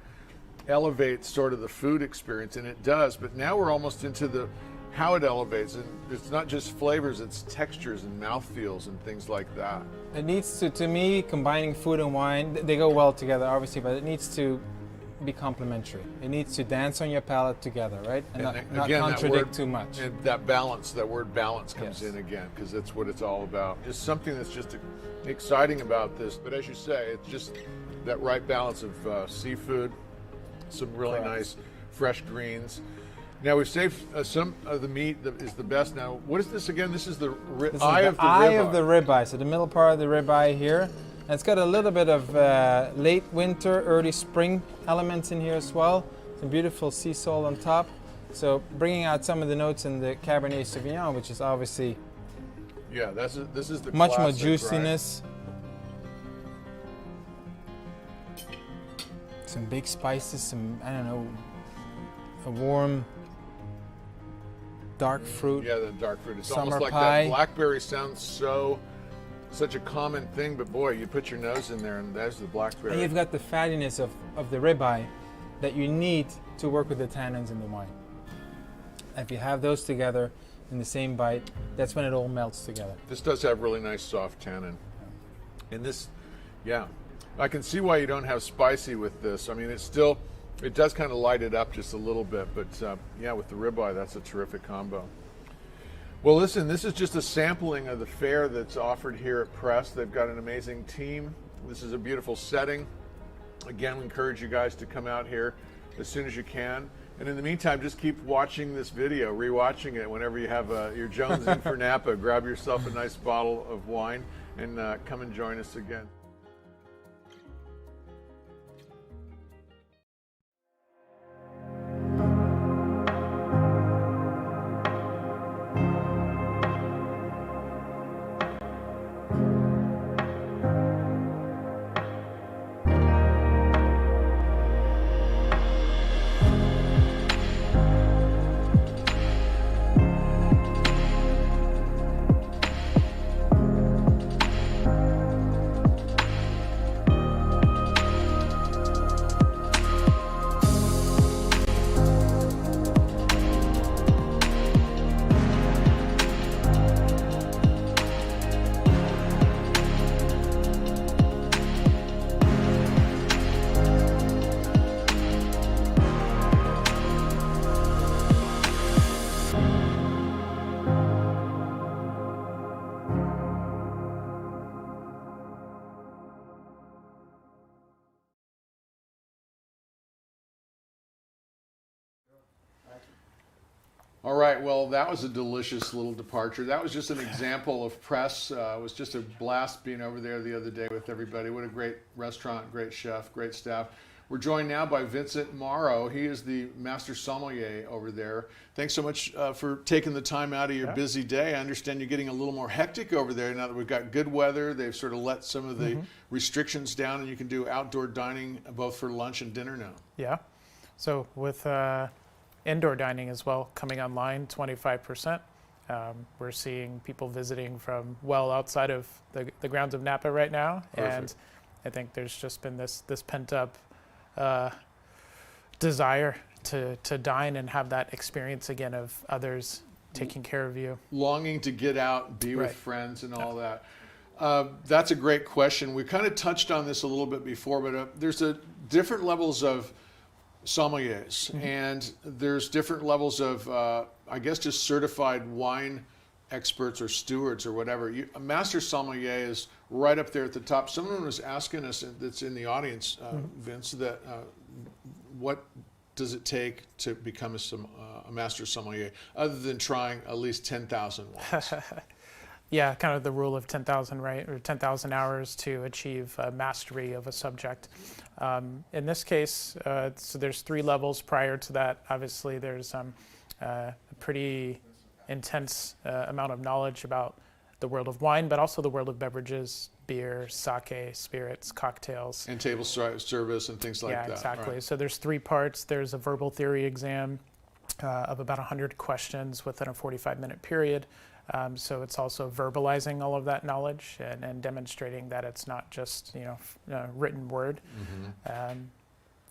elevates sort of the food experience, and it does, but now we're almost into the how it elevates, and it's not just flavors, it's textures and mouthfeels and things like that. It needs to me, combining food and wine, they go well together obviously, but it needs to be complementary. It needs to dance on your palate together, right? And not again, contradict too much. And that balance, that word balance comes Yes. in again, because that's what it's all about. Just something that's just exciting about this, but as you say, it's just that right balance of seafood, some really Correct. nice fresh greens. Now we've saved some of the meat that is the best. Now, what is this again? This is the This eye is of the the eye ribeye. of the ribeye. So the middle part of the ribeye here. And it's got a little bit of late winter, early spring elements in here as well. Some beautiful sea salt on top. So bringing out some of the notes in the Cabernet Sauvignon, which is obviously Yeah, this is the much more classic, juiciness. Some big spices, some, I don't know, a warm dark fruit. Right? Yeah, the dark fruit. It's Summer almost like pie. that blackberry sounds such a common thing, but boy, you put your nose in there and there's the blackberry. And you've got the fattiness of the ribeye that you need to work with the tannins in the wine. If you have those together in the same bite, that's when it all melts together. This does have really nice soft tannin. And this, yeah, I can see why you don't have spicy with this. I mean, it does kind of light it up just a little bit, but yeah, with the ribeye, that's a terrific combo. Well, listen, this is just a sampling of the fare that's offered here at Press. They've got an amazing team. This is a beautiful setting. Again, we encourage you guys to come out here as soon as you can. And in the meantime, just keep watching this video, rewatching it whenever you have your jonesing for Napa. Grab yourself a nice bottle of wine and come and join us again. All right, well, that was a delicious little departure. That was just an example of Press. It was just a blast being over there the other day with everybody. What a great restaurant, great chef, great staff. We're joined now by Vincent Morrow. He is the master sommelier over there. Thanks so much for taking the time out of your busy day. I understand you're getting a little more hectic over there now that we've got good weather. They've sort of let some of the restrictions down, and you can do outdoor dining both for lunch and dinner now. Yeah. So with indoor dining as well coming online, 25%. We're seeing people visiting from well outside of the grounds of Napa right now. Perfect. And I think there's just been this pent up desire to dine and have that experience again of others taking care of you. Longing to get out, be with Right. friends and all that. That's a great question. We kind of touched on this a little bit before, but there's different levels of sommeliers, and there's different levels of, I guess, just certified wine experts or stewards or whatever. A master sommelier is right up there at the top. Someone was asking us that's in the audience, Vince, that what does it take to become a master sommelier, other than trying at least 10,000 wines? Yeah, kind of the rule of 10,000, right? Or 10,000 hours to achieve mastery of a subject. In this case, so there's 3 levels. Prior to that, obviously, there's a pretty intense amount of knowledge about the world of wine, but also the world of beverages, beer, sake, spirits, cocktails. And table service and things like that. Yeah, exactly. Right. So there's 3 parts. There's a verbal theory exam of about 100 questions within a 45-minute period. So it's also verbalizing all of that knowledge and demonstrating that it's not just written word.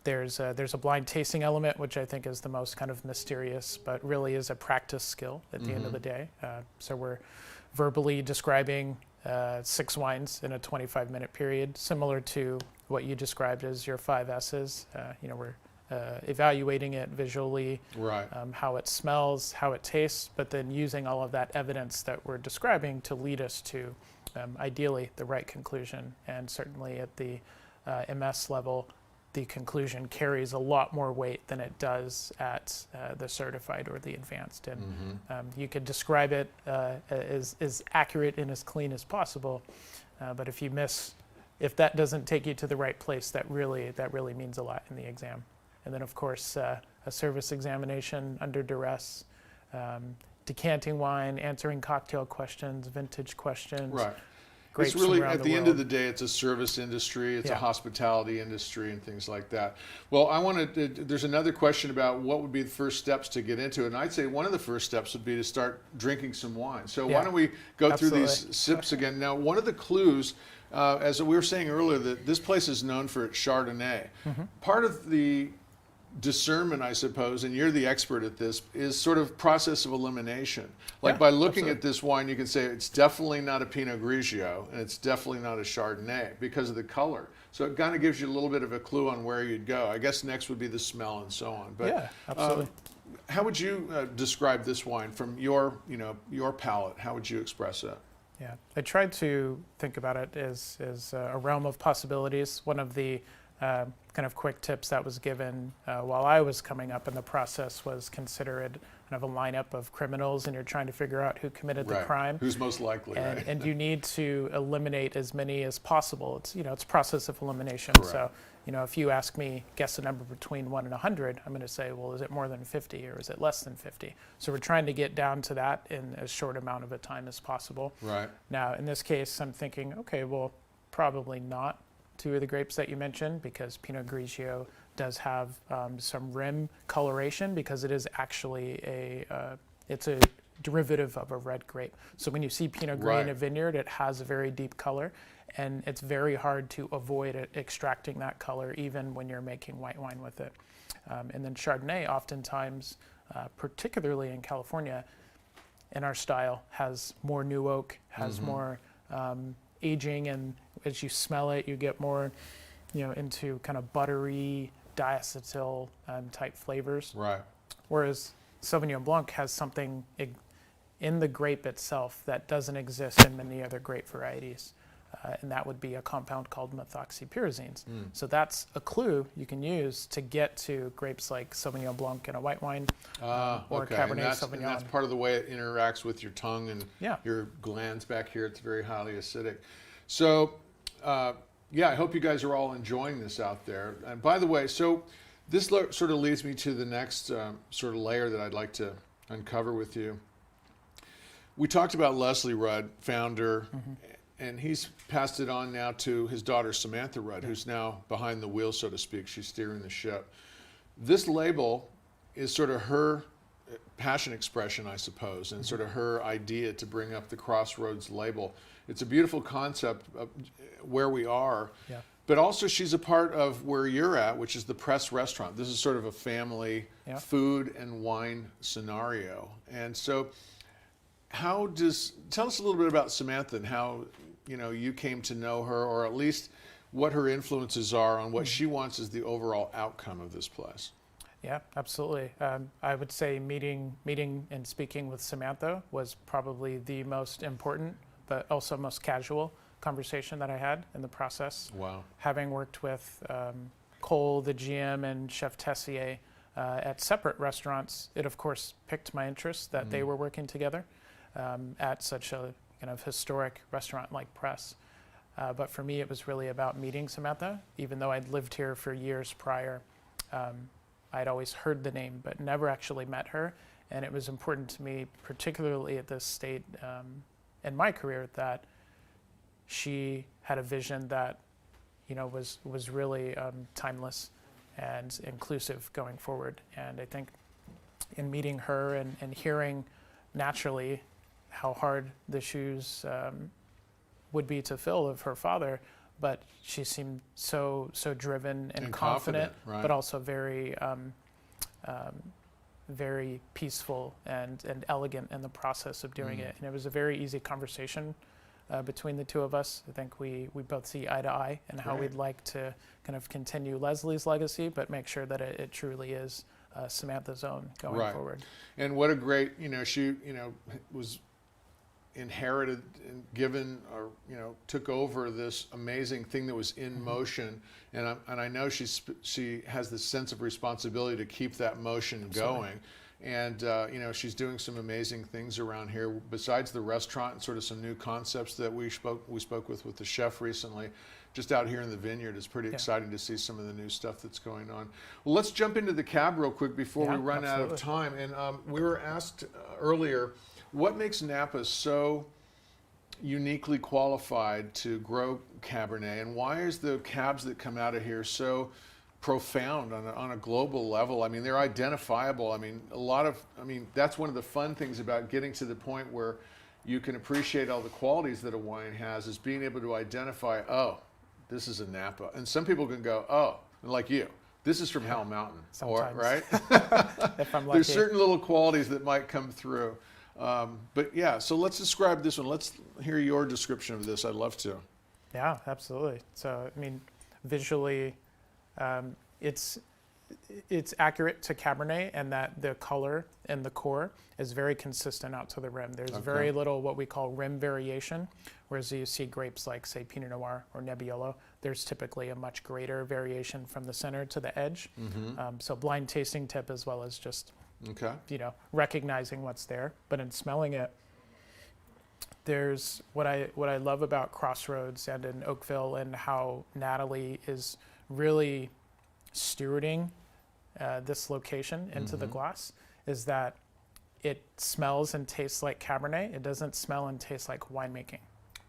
There's a blind tasting element, which I think is the most kind of mysterious, but really is a practice skill at the end of the day. So we're verbally describing 6 wines in a 25-minute period, similar to what you described as your 5 S's. We're evaluating it visually, Right. How it smells, how it tastes, but then using all of that evidence that we're describing to lead us to, ideally, the right conclusion. And certainly at the MS level, the conclusion carries a lot more weight than it does at the certified or the advanced. And you could describe it as accurate and as clean as possible, but if that doesn't take you to the right place, that really means a lot in the exam. And then, of course, a service examination under duress, decanting wine, answering cocktail questions, vintage questions. Right. Grapes It's really, from around at the the end of world. the day, it's a service industry, it's a Yeah. hospitality industry and things like that. Well, there's another question about what would be the first steps to get into it. And I'd say one of the first steps would be to start drinking some wine. So Yeah. why don't we go through these Absolutely. sips again. Now, one of the clues, as we were saying earlier, that this place is known for its Chardonnay. Part of the discernment, I suppose, and you're the expert at this, is sort of process of elimination. Like Yeah, by looking absolutely. at this wine, you can say it's definitely not a Pinot Grigio and it's definitely not a Chardonnay because of the color. So it kind of gives you a little bit of a clue on where you'd go. I guess next would be the smell and so on. But Yeah, absolutely. how would you describe this wine from your palate? How would you express it? Yeah, I tried to think about it as a realm of possibilities. One of the kind of quick tips that was given while I was coming up in the process was consider it kind of a lineup of criminals, and you're trying to figure out who committed the Right. crime. Who's most likely, And, right? and you need to eliminate as many as possible. It's process of elimination. Correct. So if you ask me, guess a number between 1 and 100, I'm going to say, well, is it more than 50 or is it less than 50? So we're trying to get down to that in as short amount of a time as possible. Right. Now, in this case, I'm thinking, okay, well, probably not 2 of the grapes that you mentioned, because Pinot Grigio does have some rim coloration, because it is actually it's a derivative of a red grape. So when you see Pinot Gris in a Right. vineyard, it has a very deep color, and it's very hard to avoid extracting that color even when you're making white wine with it. And then Chardonnay, oftentimes, particularly in California, in our style, has more new oak, has more aging, and as you smell it, you get more, into kind of buttery, diacetyl type flavors. Right. Whereas Sauvignon Blanc has something in the grape itself that doesn't exist in many other grape varieties. And that would be a compound called methoxypyrazines. So that's a clue you can use to get to grapes like Sauvignon Blanc in a white wine, or Okay. Cabernet And that's Sauvignon. part of the way it interacts with your tongue and Yeah. your glands back here. It's very highly acidic. So, I hope you guys are all enjoying this out there. And by the way, so this sort of leads me to the next sort of layer that I'd like to uncover with you. We talked about Leslie Rudd, founder, and he's passed it on now to his daughter Samantha Rudd, who's now behind the wheel, so to speak. She's steering the ship. This label is sort of her passion expression, I suppose, and sort of her idea to bring up the Crossroads label. It's a beautiful concept of where we are, Yeah. but also she's a part of where you're at, which is the Press Restaurant. This is sort of a family Yeah. food and wine scenario. And so tell us a little bit about Samantha and how, you came to know her, or at least what her influences are on what she wants as the overall outcome of this place. Yeah, absolutely. I would say meeting and speaking with Samantha was probably the most important, but also most casual conversation that I had in the process. Wow. Having worked with Cole, the GM, and Chef Tessier at separate restaurants, it of course piqued my interest that they were working together at such a kind of historic restaurant like Press. But for me, it was really about meeting Samantha. Even though I'd lived here for years prior, I'd always heard the name, but never actually met her. And it was important to me, particularly at this state in my career that she had a vision that, you know, was really timeless and inclusive going forward. And I think in meeting her and hearing naturally how hard the shoes would be to fill of her father, but she seemed so driven and confident, right. but also very very peaceful and elegant in the process of doing it. And it was a very easy conversation between the two of us. I think we both see eye to eye in how we'd like to kind of continue Leslie's legacy, but make sure that it truly is Samantha's own going forward. And what a great, you know, she, you know, was inherited and given, or, you know, took over this amazing thing that was in motion, and I know she has this sense of responsibility to keep that motion going. And you know, she's doing some amazing things around here besides the restaurant and sort of some new concepts that we spoke with the chef recently. Just out here in the vineyard, it's pretty exciting to see some of the new stuff that's going on. Well, let's jump into the cab real quick before we run out of time. And we were asked earlier, what makes Napa so uniquely qualified to grow Cabernet, and why is the cabs that come out of here so profound on a global level? I mean, they're identifiable. I mean, that's one of the fun things about getting to the point where you can appreciate all the qualities that a wine has, is being able to identify, oh, this is a Napa. And some people can go, oh, like you, this is from Hell Mountain. Sometimes. Or, right? If I'm lucky. There's certain little qualities that might come through. But yeah, so let's describe this one. Let's hear your description of this. I'd love to. Yeah, absolutely. So, I mean, visually, it's accurate to Cabernet, and that the color and the core is very consistent out to the rim. There's very little what we call rim variation, whereas you see grapes like, say, Pinot Noir or Nebbiolo, there's typically a much greater variation from the center to the edge. So blind tasting tip, as well as just you know, recognizing what's there. But in smelling it, there's what I love about Crossroads and in Oakville, and how Natalie is really stewarding this location into the glass, is that it smells and tastes like Cabernet. It doesn't smell and taste like winemaking.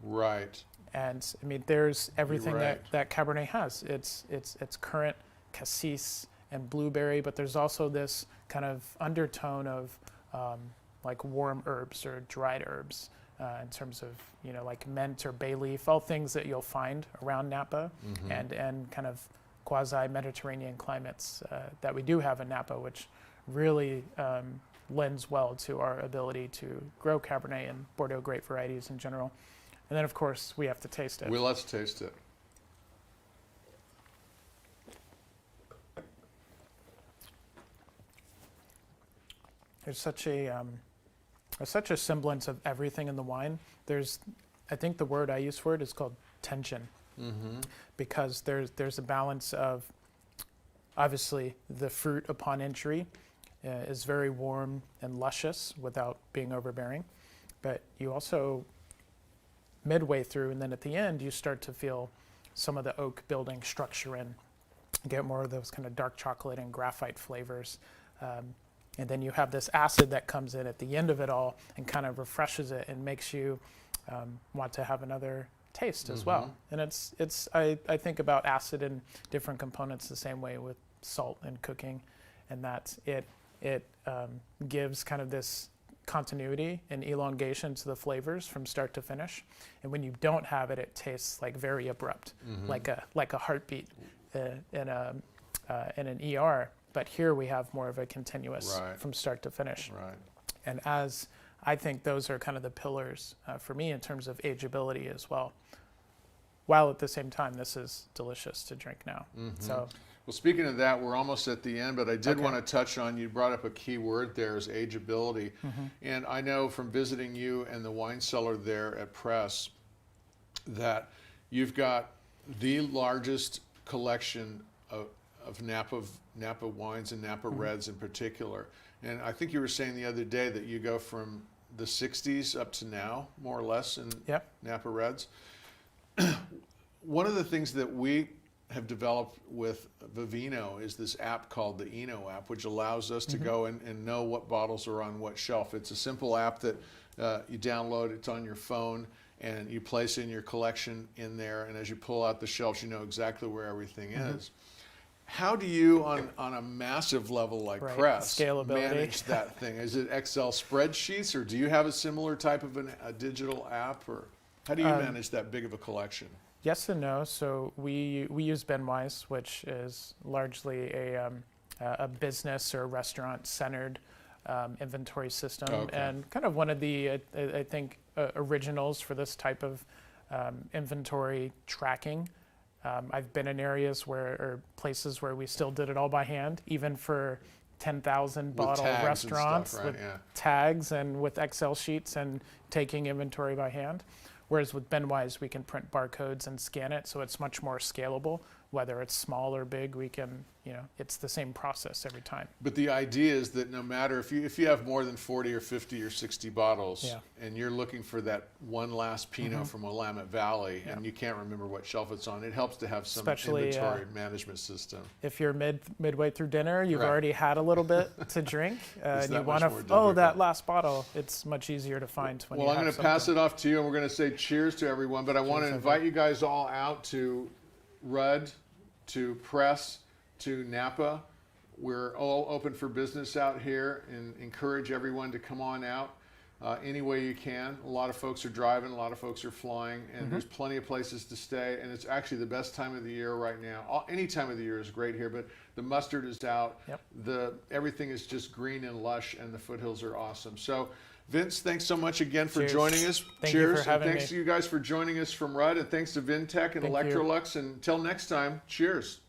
Right. And I mean, there's everything that Cabernet has. It's currant, cassis, and blueberry, but there's also this kind of undertone of like warm herbs or dried herbs, in terms of, you know, like mint or bay leaf, all things that you'll find around Napa, and kind of quasi-Mediterranean climates that we do have in Napa, which really lends well to our ability to grow Cabernet and Bordeaux grape varieties in general. And then, of course, we have to taste it. Well, let's taste it. There's such a semblance of everything in the wine. I think the word I use for it is called tension, because there's a balance of, obviously, the fruit upon entry is very warm and luscious without being overbearing, but you also, midway through and then at the end, you start to feel some of the oak building structure in, get more of those kind of dark chocolate and graphite flavors. And then you have this acid that comes in at the end of it all and kind of refreshes it and makes you want to have another taste as well. And I think about acid and different components the same way with salt and cooking, and that it gives kind of this continuity and elongation to the flavors from start to finish. And when you don't have it, it tastes like very abrupt, like a heartbeat in an ER. But here we have more of a continuous from start to finish. Right. And as I think those are kind of the pillars for me in terms of ageability as well. While at the same time, this is delicious to drink now. So, well, speaking of that, we're almost at the end, but I did want to touch on, you brought up a key word there, is ageability. And I know from visiting you and the wine cellar there at Press that you've got the largest collection of Napa wines and Napa Reds in particular. And I think you were saying the other day that you go from the 60s up to now, more or less, in Napa Reds. One of the things that we have developed with Vivino is this app called the Eno app, which allows us to go and know what bottles are on what shelf. It's a simple app that You download it, it's on your phone, and you place in your collection in there. And as you pull out the shelves, you know exactly where everything is. How do you, on a massive level like Right. Crest, Scalability. manage that thing? Is it Excel spreadsheets, or do you have a similar type of a digital app, or how do you manage that big of a collection? Yes and no. So we use Benwise, which is largely a business or restaurant-centered inventory system, Okay. and kind of one of the I think originals for this type of inventory tracking. I've been in areas or places where we still did it all by hand, even for 10,000 bottle tags and restaurants stuff, right? with Yeah. tags and with Excel sheets and taking inventory by hand. Whereas with Benwise, we can print barcodes and scan it, so it's much more scalable. Whether it's small or big, we can, it's the same process every time. But the idea is that no matter if you have more than 40 or 50 or 60 bottles, Yeah. and you're looking for that one last Pinot from Willamette Valley, and you can't remember what shelf it's on, it helps to have some Especially, inventory management system. If you're midway through dinner, you've Right. already had a little bit to drink, It's and you that want much to, more that difficult. last bottle, it's much easier to find when Well, you I'm have going to pass something. it off to you, and we're going to say cheers to everyone. But I want to invite you guys all out to Rudd, to Press, to Napa. We're all open for business out here, and encourage everyone to come on out any way you can. A lot of folks are driving, a lot of folks are flying, and there's plenty of places to stay. And it's actually the best time of the year right now. Any time of the year is great here, but the mustard is out. Yep. Everything is just green and lush, and the foothills are awesome. So, Vince, thanks so much again for Cheers. joining us. Thank you Cheers. for having and thanks me. to you guys for joining us from Rudd, and thanks to Vintec and Thank you. Electrolux. And until next time, cheers.